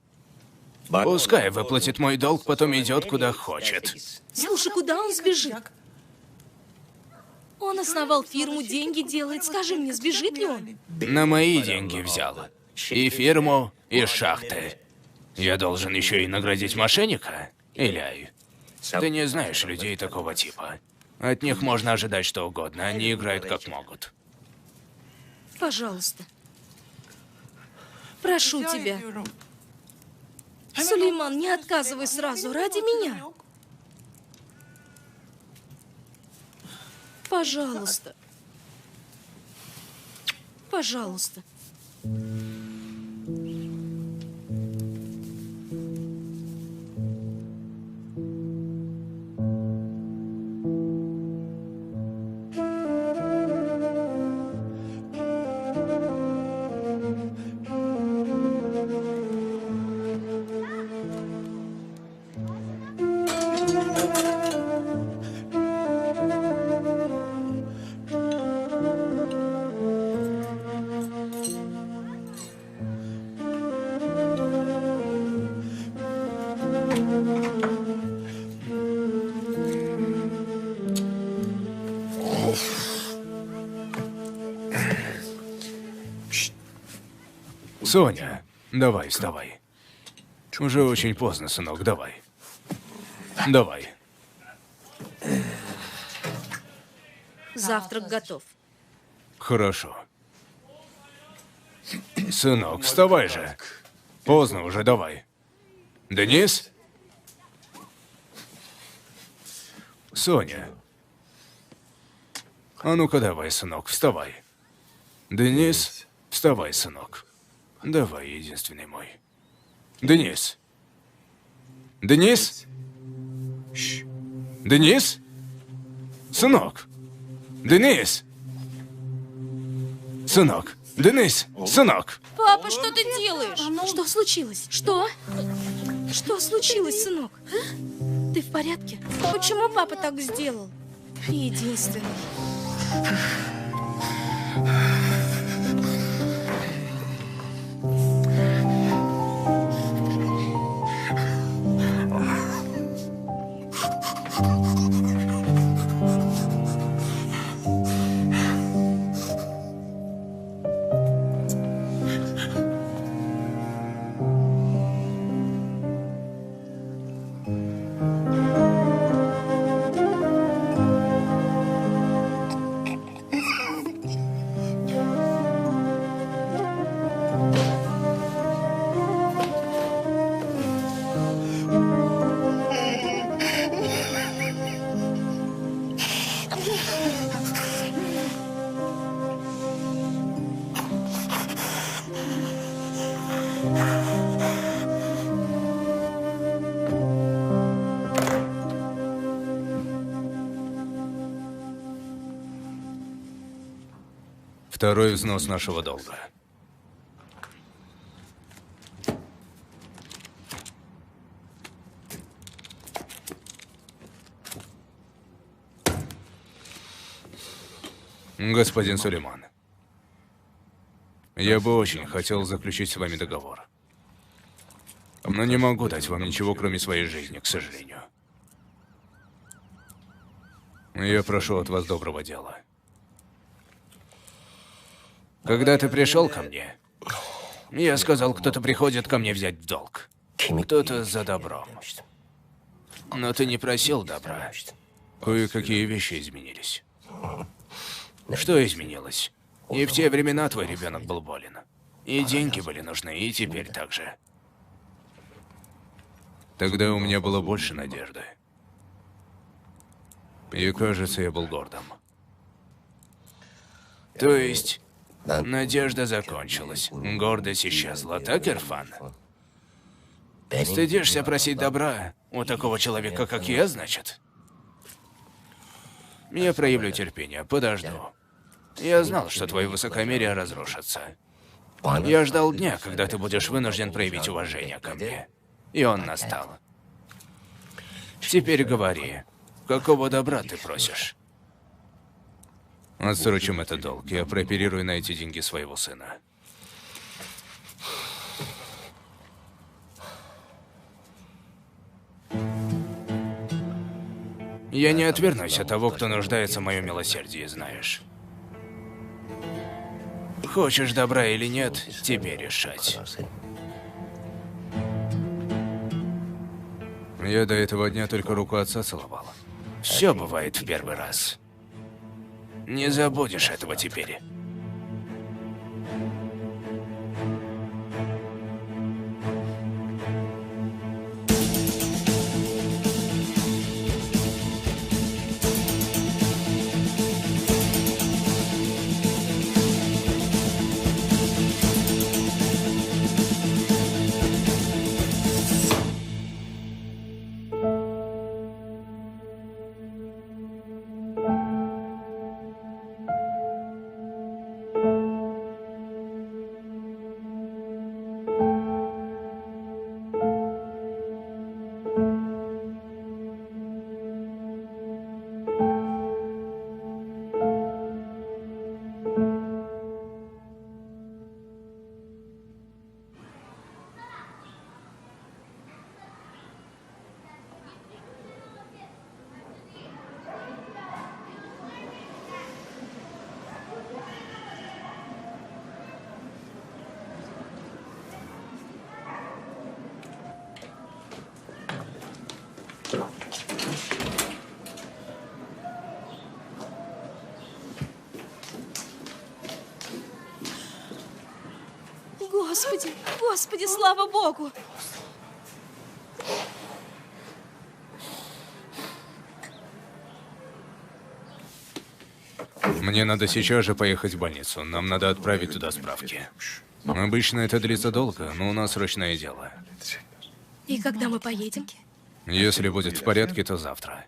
Пускай выплатит мой долг, потом идет куда хочет. Слушай, куда он сбежит? Он основал фирму, деньги делает. Скажи мне, сбежит ли он? На мои деньги взял. И фирму, и шахты. Я должен еще и наградить мошенника? Иляй. Ты не знаешь людей такого типа. От них можно ожидать что угодно, они играют как могут. Пожалуйста. Прошу тебя. Сулейман, не отказывай сразу, ради меня. Пожалуйста. Пожалуйста. Соня, давай, вставай. Уже очень поздно, сынок, давай. Давай. Завтрак готов. Хорошо. Сынок, вставай же. Поздно уже, давай. Денис? Соня. А ну-ка давай, сынок, вставай. Денис, вставай, сынок. Давай, единственный мой. Денис. Денис? Денис? Сынок. Денис. Сынок. Денис, сынок. Папа, что ты делаешь? Что случилось? Что? Что случилось, сынок? Ты в порядке? Почему папа так сделал? Единственный. Второй взнос нашего долга. Господин Сулейман, я бы очень хотел заключить с вами договор. Но не могу дать вам ничего, кроме своей жизни, к сожалению. Я прошу от вас доброго дела. Когда ты пришел ко мне, я сказал, кто-то приходит ко мне взять в долг. Кто-то за добром. Но ты не просил добра. Кое-какие вещи изменились. Что изменилось? И в те времена твой ребенок был болен. И деньги были нужны, и теперь так же. Тогда у меня было больше надежды. И кажется, я был гордым. То есть, надежда закончилась, гордость исчезла, так, Ирфан? Стыдишься просить добра у такого человека, как я, значит? Я проявлю терпение, подожду. Я знал, что твое высокомерие разрушится. Я ждал дня, когда ты будешь вынужден проявить уважение ко мне. И он настал. Теперь говори, какого добра ты просишь? Отсрочим этот долг. Я прооперирую на эти деньги своего сына. Я не отвернусь от того, кто нуждается в моем милосердии, знаешь. Хочешь добра или нет, тебе решать. Я до этого дня только руку отца целовал. Все бывает в первый раз. Не забудешь этого теперь. Господи, Господи, слава Богу! Мне надо сейчас же поехать в больницу. Нам надо отправить туда справки. Обычно это длится долго, но у нас срочное дело. И когда мы поедем? Если будет в порядке, то завтра.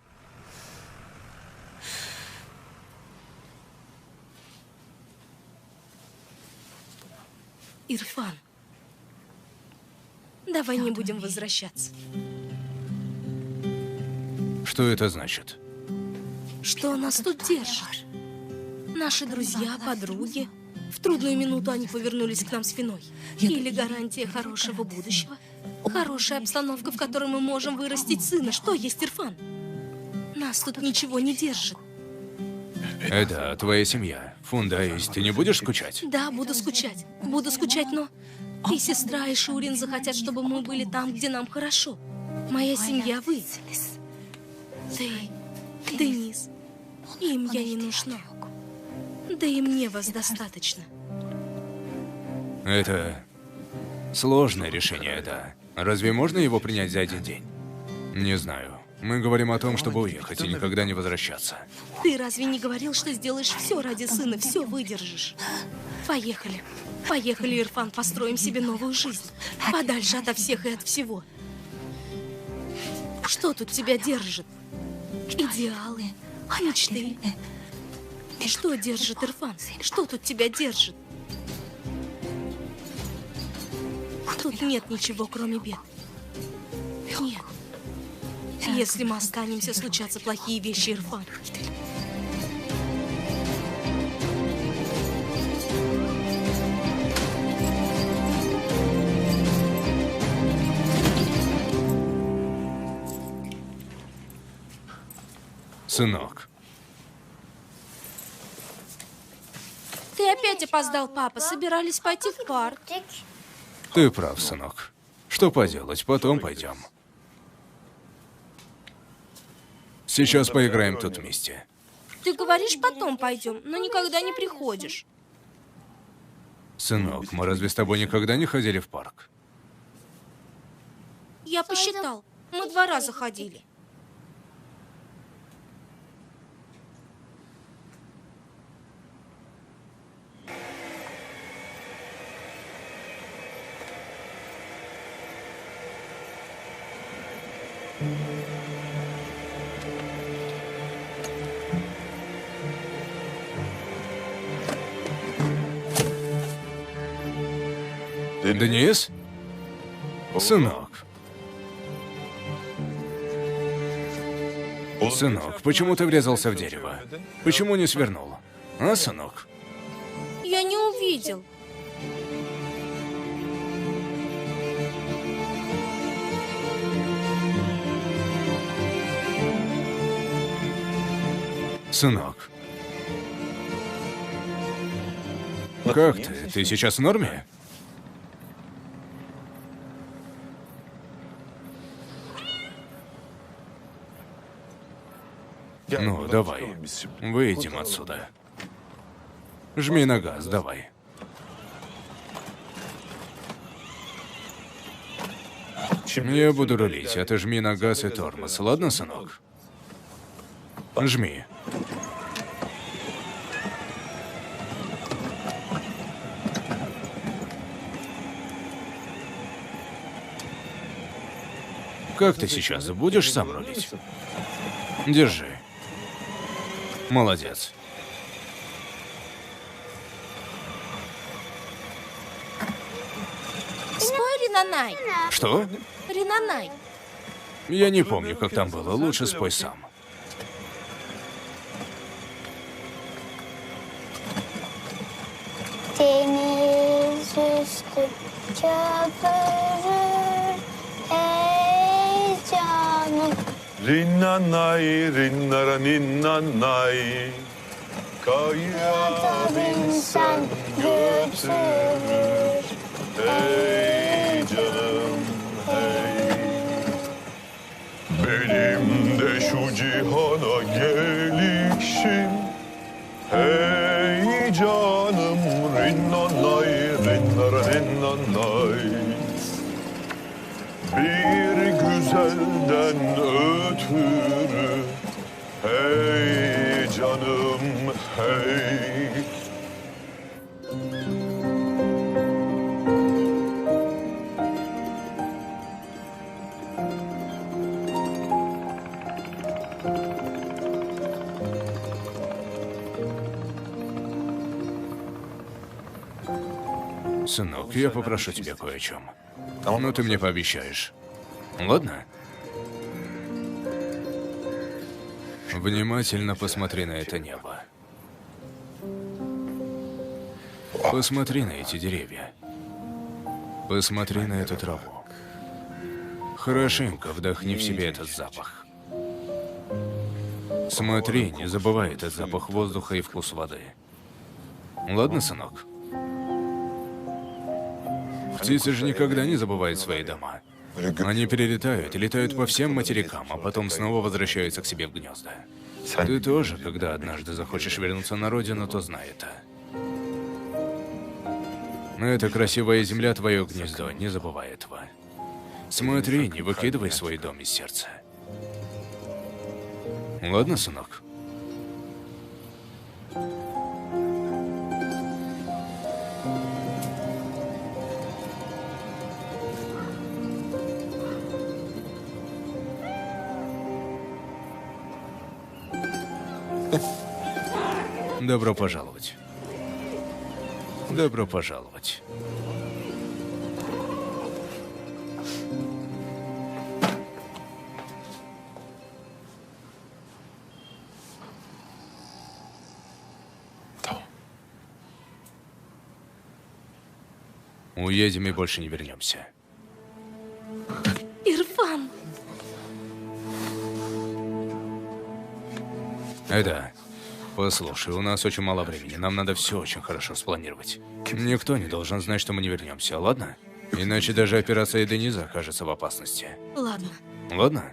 Ирфан, давай не будем возвращаться. Что это значит? Что нас тут держит? Наши друзья, подруги. В трудную минуту они повернулись к нам спиной. Или гарантия хорошего будущего? Хорошая обстановка, в которой мы можем вырастить сына. Что есть, Ирфан? Нас тут ничего не держит. Это твоя семья. Фундаюсь, ты не будешь скучать? Да, буду скучать. Буду скучать, но... И сестра, и Шурин захотят, чтобы мы были там, где нам хорошо. Моя семья, вы. Ты, Денис. Им я не нужна. Да и мне вас достаточно. Это сложное решение, да. Разве можно его принять за один день? Не знаю. Мы говорим о том, чтобы уехать и никогда не возвращаться. Ты разве не говорил, что сделаешь все ради сына, все выдержишь? Поехали. Поехали, Ирфан, построим себе новую жизнь. Подальше ото всех и от всего. Что тут тебя держит? Идеалы, мечты. Что держит, Ирфан? Что тут тебя держит? Тут нет ничего, кроме бед. Нет. Если мы останемся, случатся плохие вещи, Ирфан. Сынок, Ты опять опоздал, папа. Собирались пойти в парк. ты прав, сынок. Что поделать, потом пойдем. Сейчас поиграем тут вместе. Ты говоришь, потом пойдем, но никогда не приходишь. Сынок, мы разве с тобой никогда не ходили в парк? Я посчитал. Мы 2 раза ходили. Денис? Сынок. Сынок, почему ты врезался в дерево? Почему не свернул? А, сынок? Я не увидел. Сынок. Как ты? Ты сейчас в норме? Ну, давай. Выйдем отсюда. Жми на газ, давай. Я буду рулить, а ты жми на газ и тормоз. Ладно, сынок? Жми. Как ты сейчас? Будешь сам рулить? Держи. Молодец. Спой, Ринанай. Что? Ринанай. Я не помню, как там было. Лучше спой сам. Deniz üstü köpürür ey canım. Rinnanay, rinnara ninnanay. Kaya binsen götürür hey canım hey. Benim de şu cihana gelişim. Hey canım rinnanay, rinnara ninnanay. bir güzelden ötürü. Hey canım hey. Сынок, я попрошу тебя кое о чем. Ну, ты мне пообещаешь. Ладно? Внимательно посмотри на это небо. Посмотри на эти деревья. Посмотри на эту траву. Хорошенько вдохни в себе этот запах. Смотри, не забывай этот запах воздуха и вкус воды. Ладно, сынок? Птицы же никогда не забывают свои дома. Они перелетают и летают по всем материкам, а потом снова возвращаются к себе в гнезда. Ты тоже, когда однажды захочешь вернуться на родину, то знай это. Эта красивая земля — твое гнездо, не забывай этого. Смотри, не выкидывай свой дом из сердца. Ладно, сынок? Добро пожаловать. Добро пожаловать. Уедем и больше не вернемся. Ирфан! Да. Послушай, у нас очень мало времени. Нам надо все очень хорошо спланировать. Никто не должен знать, что мы не вернемся, ладно? Иначе даже операция Дениза окажется в опасности. Ладно. Ладно?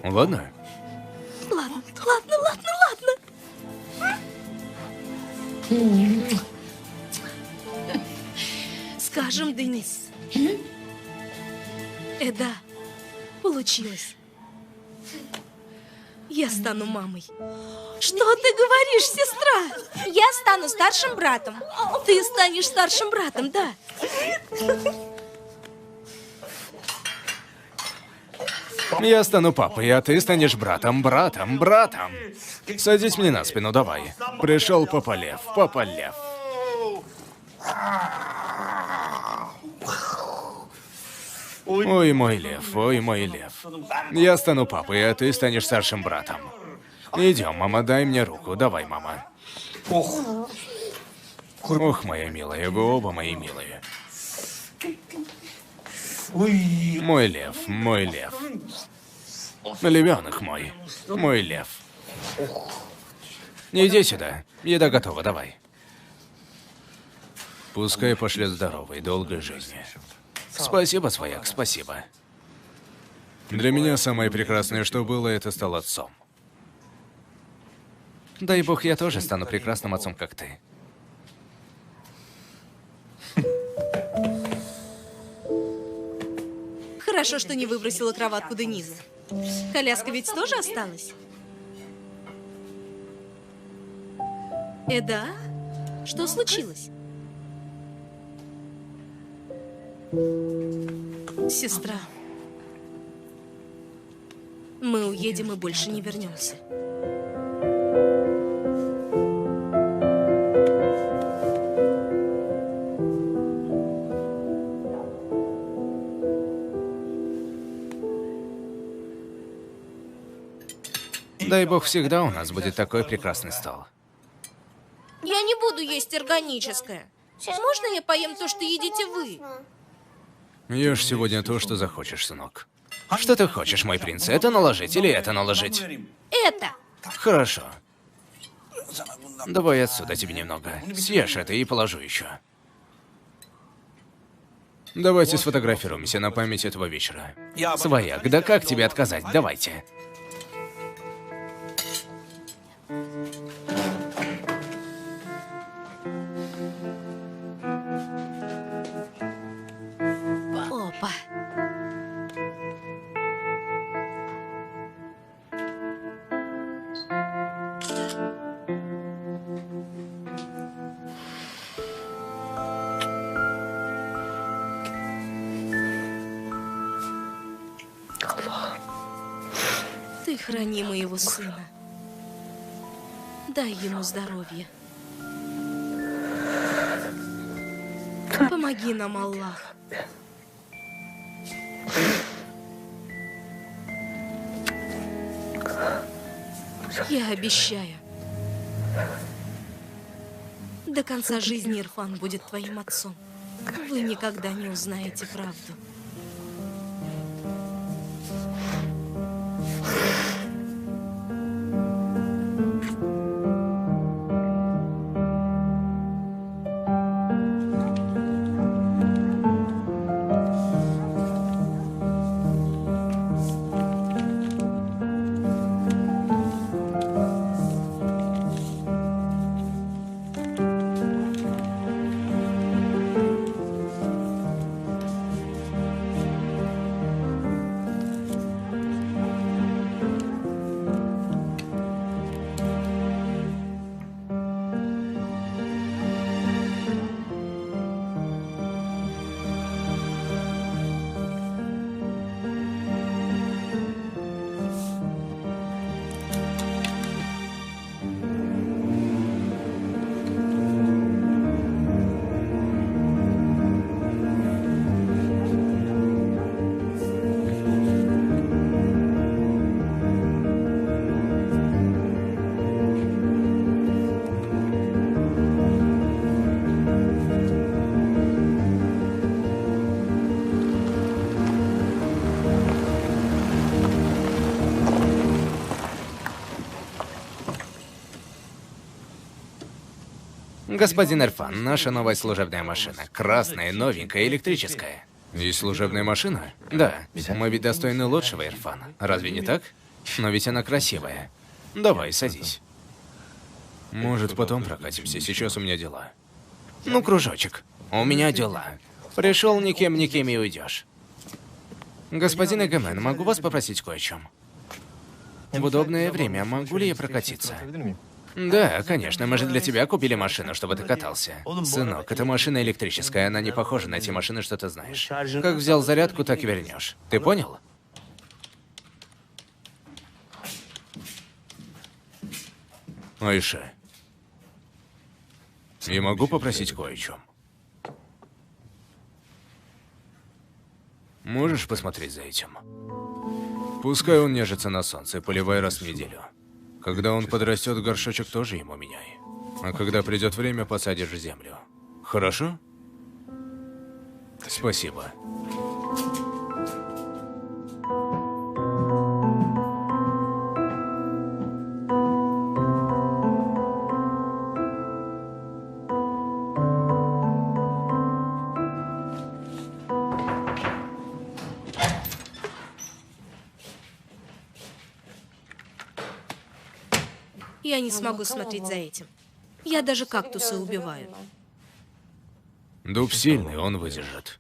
Ладно? Ладно, ладно. Скажем, Денис. Да, получилось. Я стану мамой. Что ты говоришь, сестра? Я стану старшим братом. Ты станешь старшим братом, да? Я стану папой, а ты станешь братом. Садись мне на спину, давай. Пришел Папа Лев, Папа Лев. Ой, мой лев. Я стану папой, а ты станешь старшим братом. Идем, мама, дай мне руку. Давай, мама. Ох, моя милая, вы оба мои милые. Мой лев. Львенок мой лев. Иди сюда, еда готова, давай. Пускай пошлет здоровой, долгой жизни. Спасибо, свояк, спасибо. Для меня самое прекрасное, что было, это стал отцом. Дай бог, я тоже стану прекрасным отцом, как ты. Хорошо, что не выбросила кроватку Дениза. Коляска ведь тоже осталась? Да? Что случилось? Сестра, мы уедем и больше не вернемся. Дай бог, всегда у нас будет такой прекрасный стол. Я не буду есть органическое. Можно я поем то, что едите вы? Ешь сегодня то, что захочешь, сынок. Что ты хочешь, мой принц? Это наложить или это наложить? Это. Хорошо. Давай отсюда тебе немного. Съешь это и положу еще. Давайте сфотографируемся на память этого вечера. Свояк, да как тебе отказать? Давайте. Ты храни моего сына. Дай ему здоровье. Помоги нам, Аллах. Я обещаю. До конца жизни Ирфан будет твоим отцом. Вы никогда не узнаете правду. Господин Ирфан, наша новая служебная машина. Красная, новенькая, электрическая. Есть служебная машина? Да, мы ведь достойны лучшего, Ирфан. Разве не так? Но ведь она красивая. Давай, садись. Может, потом прокатимся. Сейчас у меня дела. Ну, кружочек, у меня дела. Пришел никем и уйдешь. Господин Эгомен, могу вас попросить кое о чем? В удобное время могу ли я прокатиться? Да, конечно, мы же для тебя купили машину, чтобы ты катался. Сынок, эта машина электрическая, она не похожа на те машины, что ты знаешь. Как взял зарядку, так и вернешь. Ты понял? Айша, я могу попросить кое о чем? Можешь посмотреть за этим? Пускай он нежится на солнце, поливай раз в неделю. Когда он подрастет, горшочек тоже ему меняй. А когда придет время, посадишь в землю. Хорошо? Спасибо. Я не смогу смотреть за этим. Я даже кактусы убиваю. Дуб сильный, он выдержит.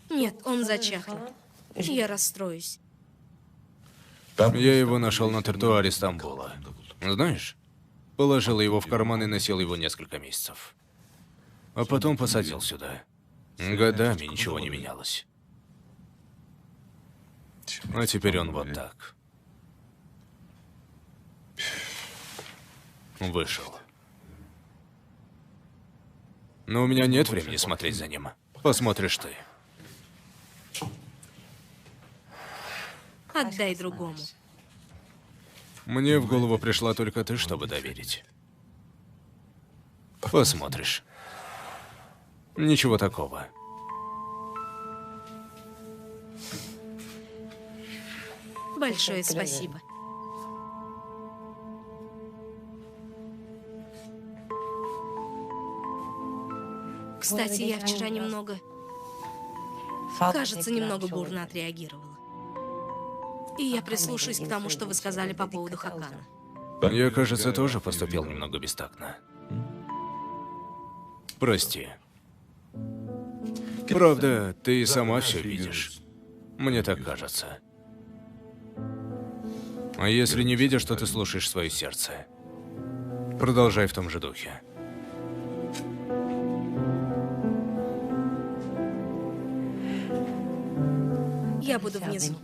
Нет, он зачахнет. Я расстроюсь. Я его нашел на тротуаре Стамбула. Знаешь, положил его в карман и носил его несколько месяцев. А потом посадил сюда. Годами ничего не менялось. А теперь он вот так. Вышел. Но у меня нет времени смотреть за ним. Посмотришь ты. Отдай другому. Мне в голову пришла только ты, чтобы доверить. Посмотришь. Ничего такого. Большое спасибо. Кстати, я вчера немного... Кажется, немного бурно отреагировала. И я прислушаюсь к тому, что вы сказали по поводу Хакана. Я, кажется, тоже поступил немного бестактно. Прости. Правда, ты и сама все видишь. Мне так кажется. А если не видишь, то ты слушаешь свое сердце. Продолжай в том же духе. Я буду внизу.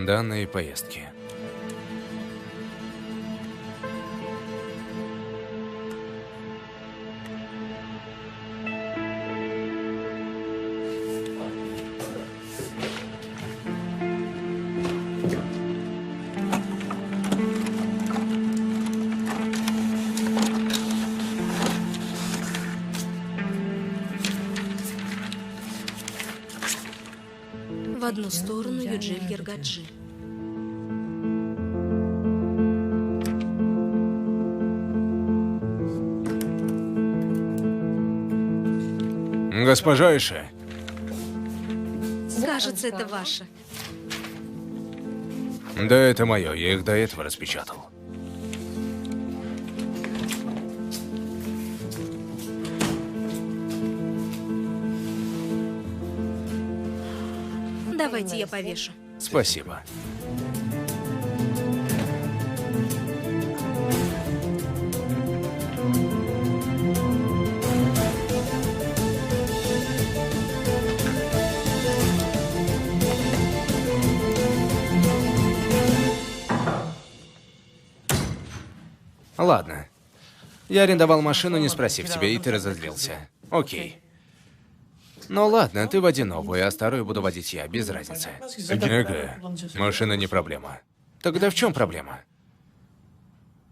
Данные поездки. В одну сторону Юджель Гергаджи. Госпожа Ише, Кажется, это ваше. да это мое, я их до этого распечатал. Давайте я повешу. Спасибо. Ладно. Я арендовал машину, не спросив тебя, и ты разозлился. Окей. Ну ладно, ты води новую, а старую буду водить я, без разницы. Ага, машина не проблема. Тогда в чем проблема?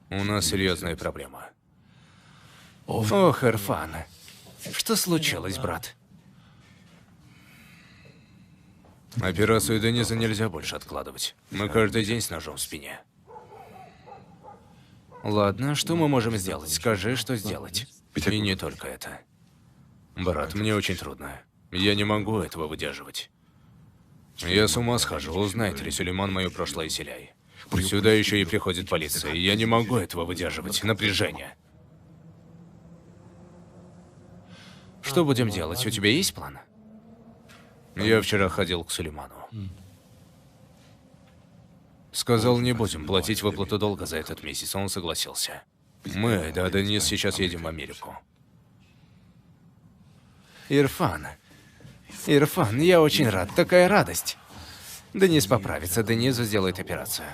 У нас серьезная проблема. Ох, Ирфан. Что случилось, брат? Операцию Дениза нельзя больше откладывать. Мы каждый день с ножом в спине. Ладно, что мы можем сделать? Скажи, что сделать. И не только это. Брат, мне очень трудно. Я не могу этого выдерживать. Я с ума схожу, узнает ли Сулейман мое прошлое Селяй. Сюда еще и приходит полиция, и я не могу этого выдерживать. Напряжение. Что будем делать? У тебя есть план? Я вчера ходил к Сулейману. Сказал, не будем платить выплату долга за этот месяц, он согласился. Мы, да, Денис, сейчас едем в Америку. Ирфан. Ирфан, я очень рад. Такая радость. Денис поправится, Денизу сделает операцию.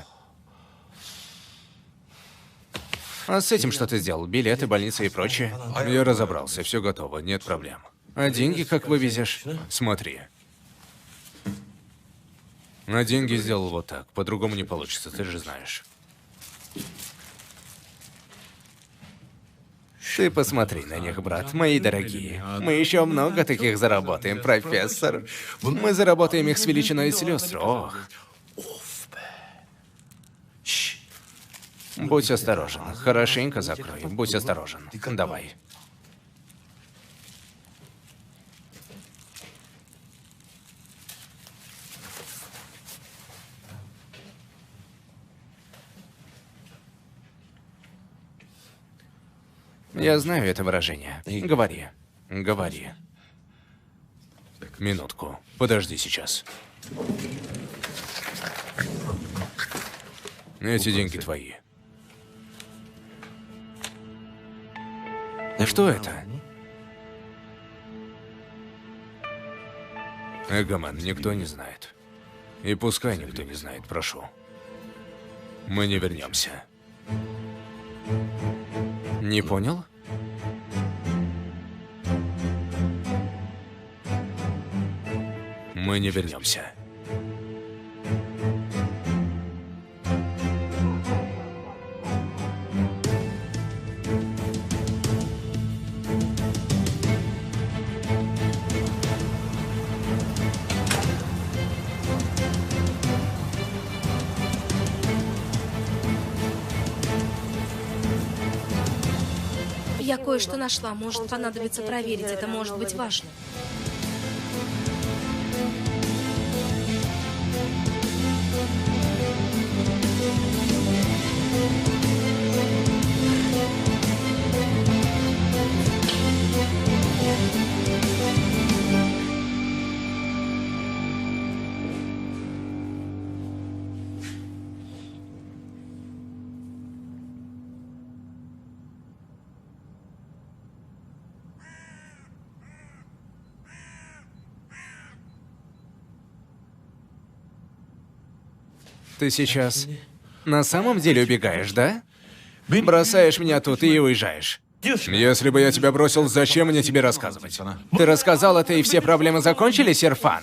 А с этим что ты сделал? Билеты, больница и прочее? Я разобрался, все готово, нет проблем. А деньги как вывезешь? Смотри. На деньги сделал вот так, по-другому не получится, ты же знаешь. Ты посмотри на них, брат, мои дорогие. Мы еще много таких заработаем, профессор. Мы заработаем их с величиной с люстру. Ох. Будь осторожен. Хорошенько закрой. Будь осторожен. Давай. Я знаю это выражение. Говори. Говори. Минутку, подожди сейчас. Эти деньги твои. Что это? Эгомен, никто не знает. И пускай никто не знает, прошу. Мы не вернемся. Не понял? Мы не вернемся. Я кое-что нашла. Может понадобится проверить. Это может быть важно. Ты сейчас на самом деле убегаешь, да? Бросаешь меня тут и уезжаешь. Если бы я тебя бросил, зачем мне тебе рассказывать? Ты рассказал это, и все проблемы закончились, Ирфан?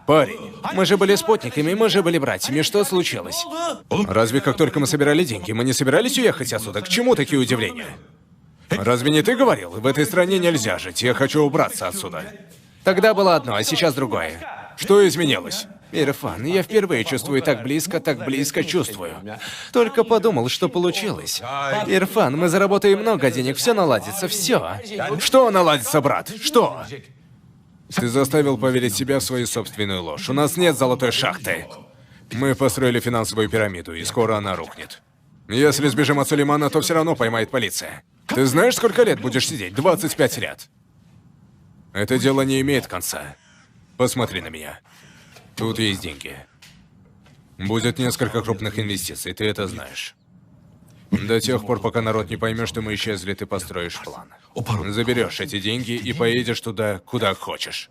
Парень, Мы же были спутниками, мы же были братьями. Что случилось? разве как только мы собирали деньги, мы не собирались уехать отсюда? К чему такие удивления? Разве не ты говорил? В этой стране нельзя жить, я хочу убраться отсюда. Тогда было одно, а сейчас другое. Что изменилось? Ирфан, я впервые чувствую так близко чувствую. Только подумал, что получилось. Ирфан, мы заработаем много денег, все наладится, все. Что наладится, брат? Что? Ты заставил поверить себя в свою собственную ложь. У нас нет золотой шахты. Мы построили финансовую пирамиду, и скоро она рухнет. Если сбежим от Сулеймана, то все равно поймает полиция. Ты знаешь, сколько лет будешь сидеть? 25 лет. Это дело не имеет конца. Посмотри на меня. Тут есть деньги. Будет несколько крупных инвестиций, ты это знаешь. До тех пор, пока народ не поймет, что мы исчезли, ты построишь план. Заберешь эти деньги и поедешь туда, куда хочешь.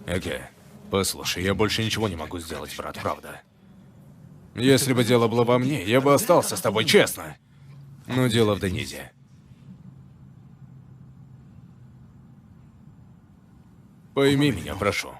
Эге, послушай, я больше ничего не могу сделать, брат, правда. Если бы дело было во мне, я бы остался с тобой, честно. Но дело в Денизе. Пойми меня, прошу.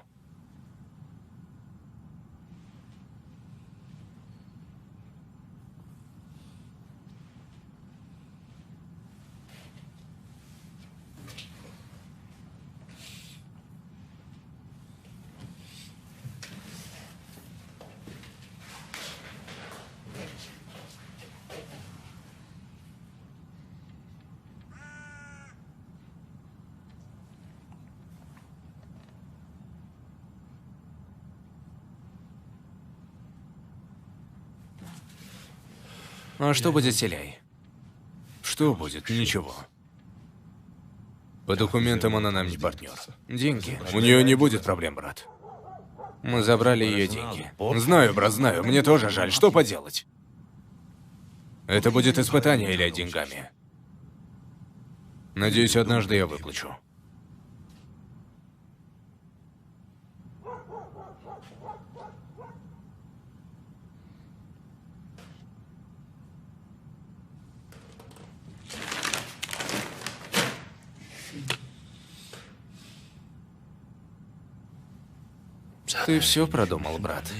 А что будет с Илей? Что будет? Ничего. По документам она нам не партнер. Деньги. У нее не будет проблем, брат. Мы забрали ее деньги. Знаю, брат, знаю. Мне тоже жаль. Что поделать? Это будет испытание или деньгами. Надеюсь, однажды я выплачу. Ты все продумал, брат.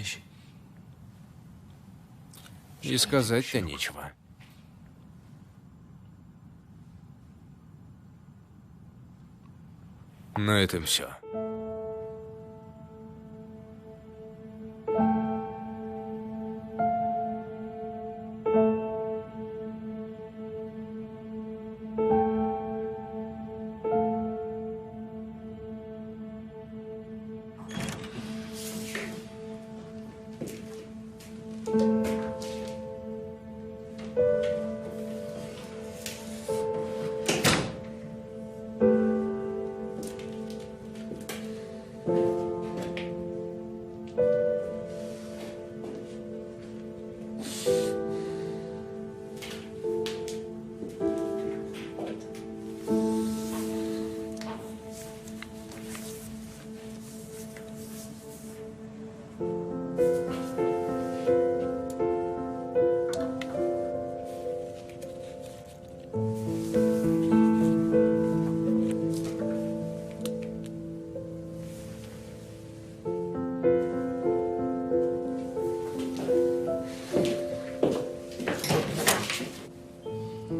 И сказать-то нечего. На этом все.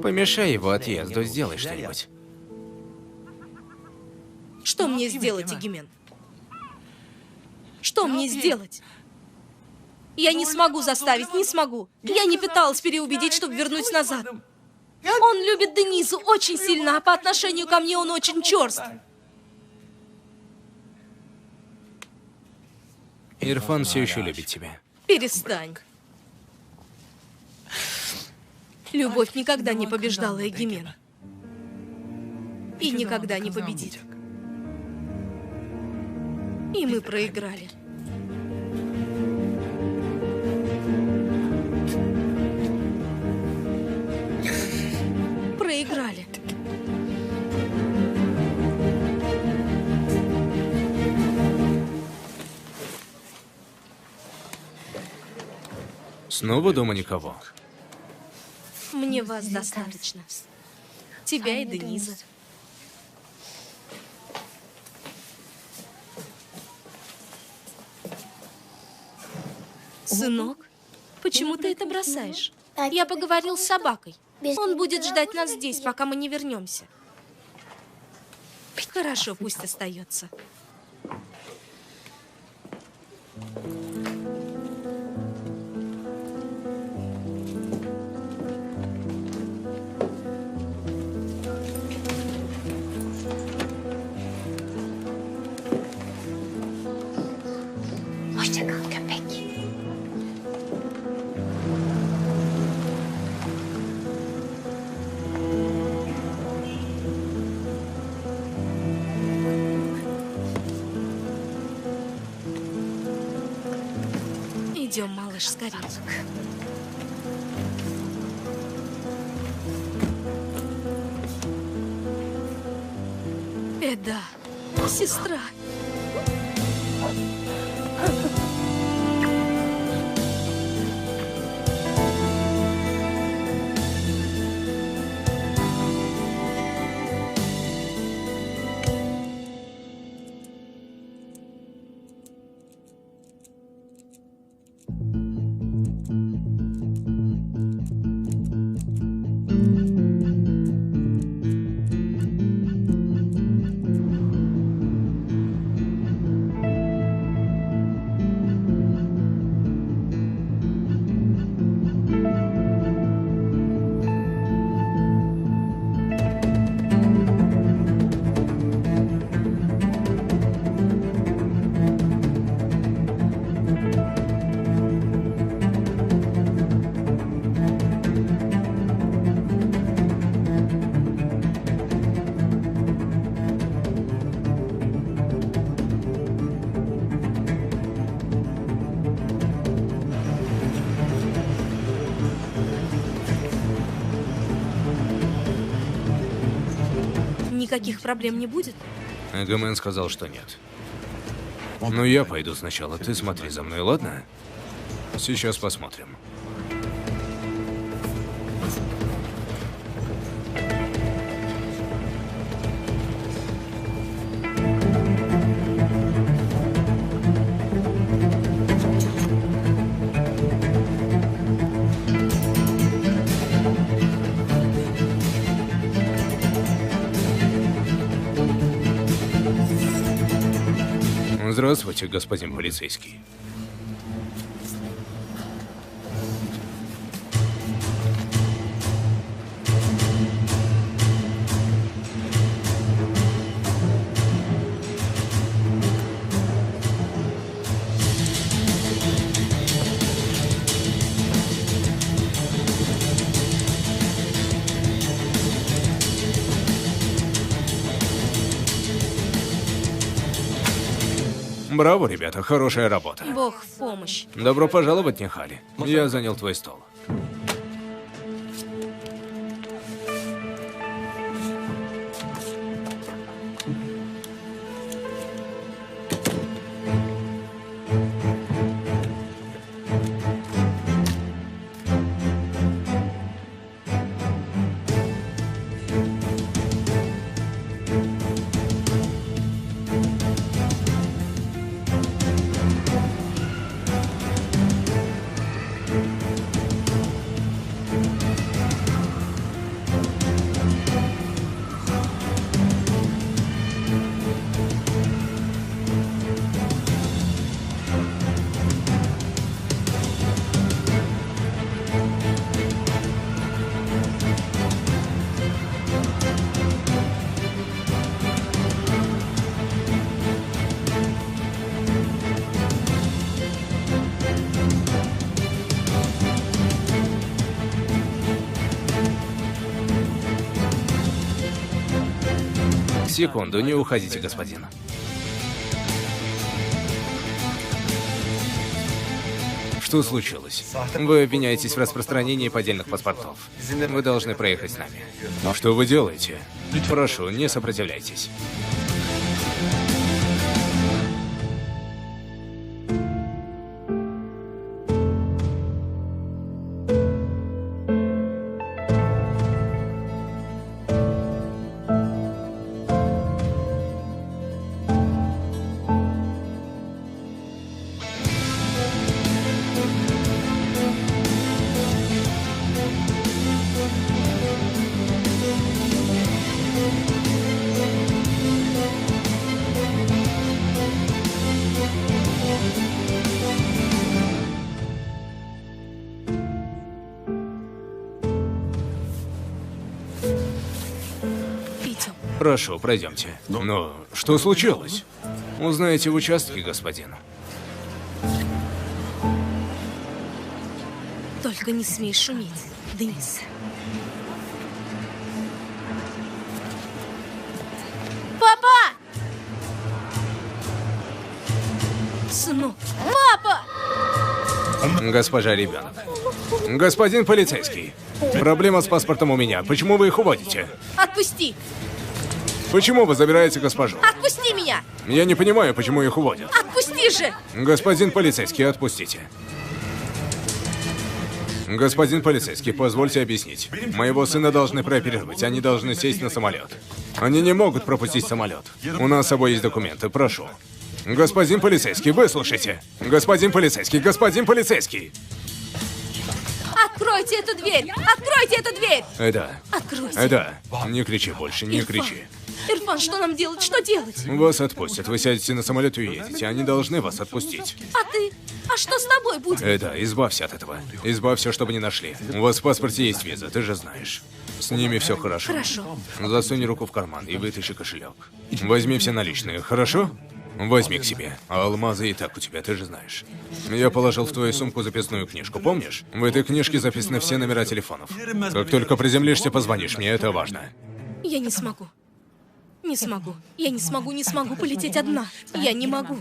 Помешай его отъезду, сделай что-нибудь. Что мне сделать, Эгемен? Что мне сделать? Я не смогу заставить, не смогу. Я не пыталась переубедить, чтобы вернуть назад. Он любит Денизу очень сильно, а по отношению ко мне он очень черст. Ирфан все еще любит тебя. Перестань. Любовь никогда не побеждала Эгемена. И никогда не победит. И мы проиграли. Проиграли. Снова дома никого. Мне вас достаточно. Тебя и Дениза. Сынок, почему ты это бросаешь? Я поговорил с собакой. Он будет ждать нас здесь, пока мы не вернемся. Хорошо, пусть остается. Hoşça kal köpek. Идем, малыш, скорее. Эда, сестра. Никаких проблем не будет? Эгомен сказал, что нет. Но я пойду сначала, ты смотри за мной, ладно? Сейчас посмотрим. Здравствуйте, господин полицейский. Браво, ребята, хорошая работа. Бог в помощь. Добро пожаловать, Нихали. Я занял твой стол. Секунду, не уходите, господин. Что случилось? Вы обвиняетесь в распространении поддельных паспортов. Вы должны проехать с нами. Что вы делаете? Прошу, не сопротивляйтесь. Прошу, пройдемте. Но что случилось? Узнаете в участке, господин. Только не смей шуметь, Денис. Папа! Сынок. Папа! Госпожа ребенок. Господин полицейский. Проблема с паспортом у меня. Почему вы их уводите? Отпусти! Почему вы забираете госпожу? Отпусти меня! Я не понимаю, почему их уводят. Отпусти же! Господин полицейский, отпустите. Господин полицейский, позвольте объяснить. Моего сына должны прооперировать, они должны сесть на самолет. Они не могут пропустить самолет. У нас с собой есть документы, прошу. Господин полицейский, выслушайте. Господин полицейский, господин полицейский. Откройте эту дверь! Откройте эту дверь! Эда, Откройте! Эда, не кричи больше, не кричи. Ирфан, что нам делать? Что делать? Вас отпустят, вы сядете на самолет и уедете. Они должны вас отпустить. А ты? А что с тобой будет? Эда, избавься от этого. Избавься, чтобы не нашли. У вас в паспорте есть виза, ты же знаешь. С ними все хорошо. Хорошо. Засунь руку в карман и вытащи кошелек. Возьми все наличные, хорошо? Возьми к себе. А алмазы и так у тебя, ты же знаешь. Я положил в твою сумку записную книжку, помнишь? В этой книжке записаны все номера телефонов. Как только приземлишься, позвонишь мне, это важно. Я не смогу. Не смогу. Я не смогу полететь одна. Я не могу.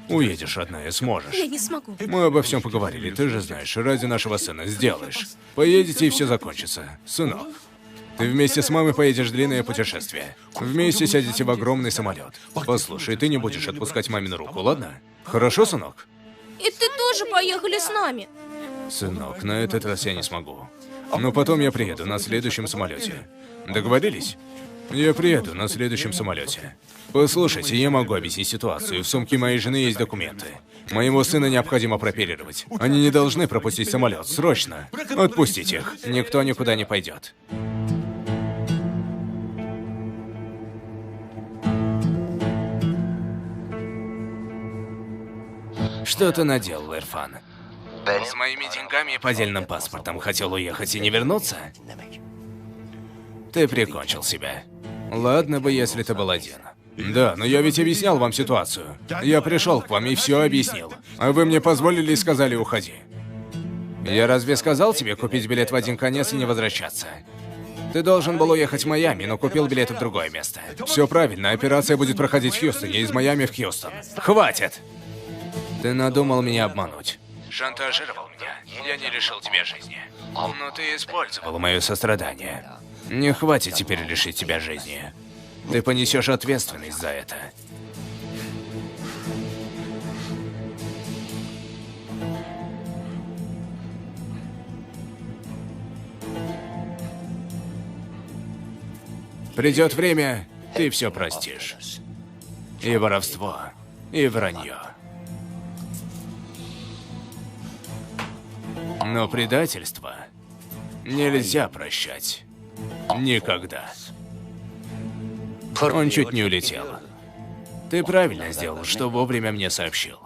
Уедешь, родная, сможешь. Я не смогу. Мы обо всем поговорили, ты же знаешь, ради нашего сына сделаешь. Поедете и все закончится. Сынок, ты вместе с мамой поедешь в длинное путешествие. Вместе сядете в огромный самолет. Послушай, ты не будешь отпускать мамину руку, ладно? Хорошо, сынок? И ты тоже поехали с нами. Сынок, на этот раз я не смогу. Но потом я приеду на следующем самолете. Договорились? Я приеду на следующем самолете. Послушайте, я могу объяснить ситуацию. В сумке моей жены есть документы. Моего сына необходимо прооперировать. Они не должны пропустить самолет. Срочно. Отпустите их. Никто никуда не пойдет. Что ты наделал, Ирфан? С моими деньгами и поддельным паспортом хотел уехать и не вернуться? Ты прикончил себя. Ладно бы, если ты был один. Да, но я ведь объяснял вам ситуацию. Я пришел к вам и все объяснил. А вы мне позволили и сказали уходи. Я разве сказал тебе купить билет в один конец и не возвращаться? Ты должен был уехать в Майами, но купил билеты в другое место. Все правильно, операция будет проходить в Хьюстоне, из Майами в Хьюстон. Хватит! Ты надумал меня обмануть. Шантажировал меня. Я не лишил тебя жизни. Но ты использовал мое сострадание. Не хватит теперь лишить тебя жизни. Ты понесешь ответственность за это. Придет время, ты все простишь. И воровство, и вранье. Но предательство нельзя прощать. Никогда. Он чуть не улетел. Ты правильно сделал, что вовремя мне сообщил.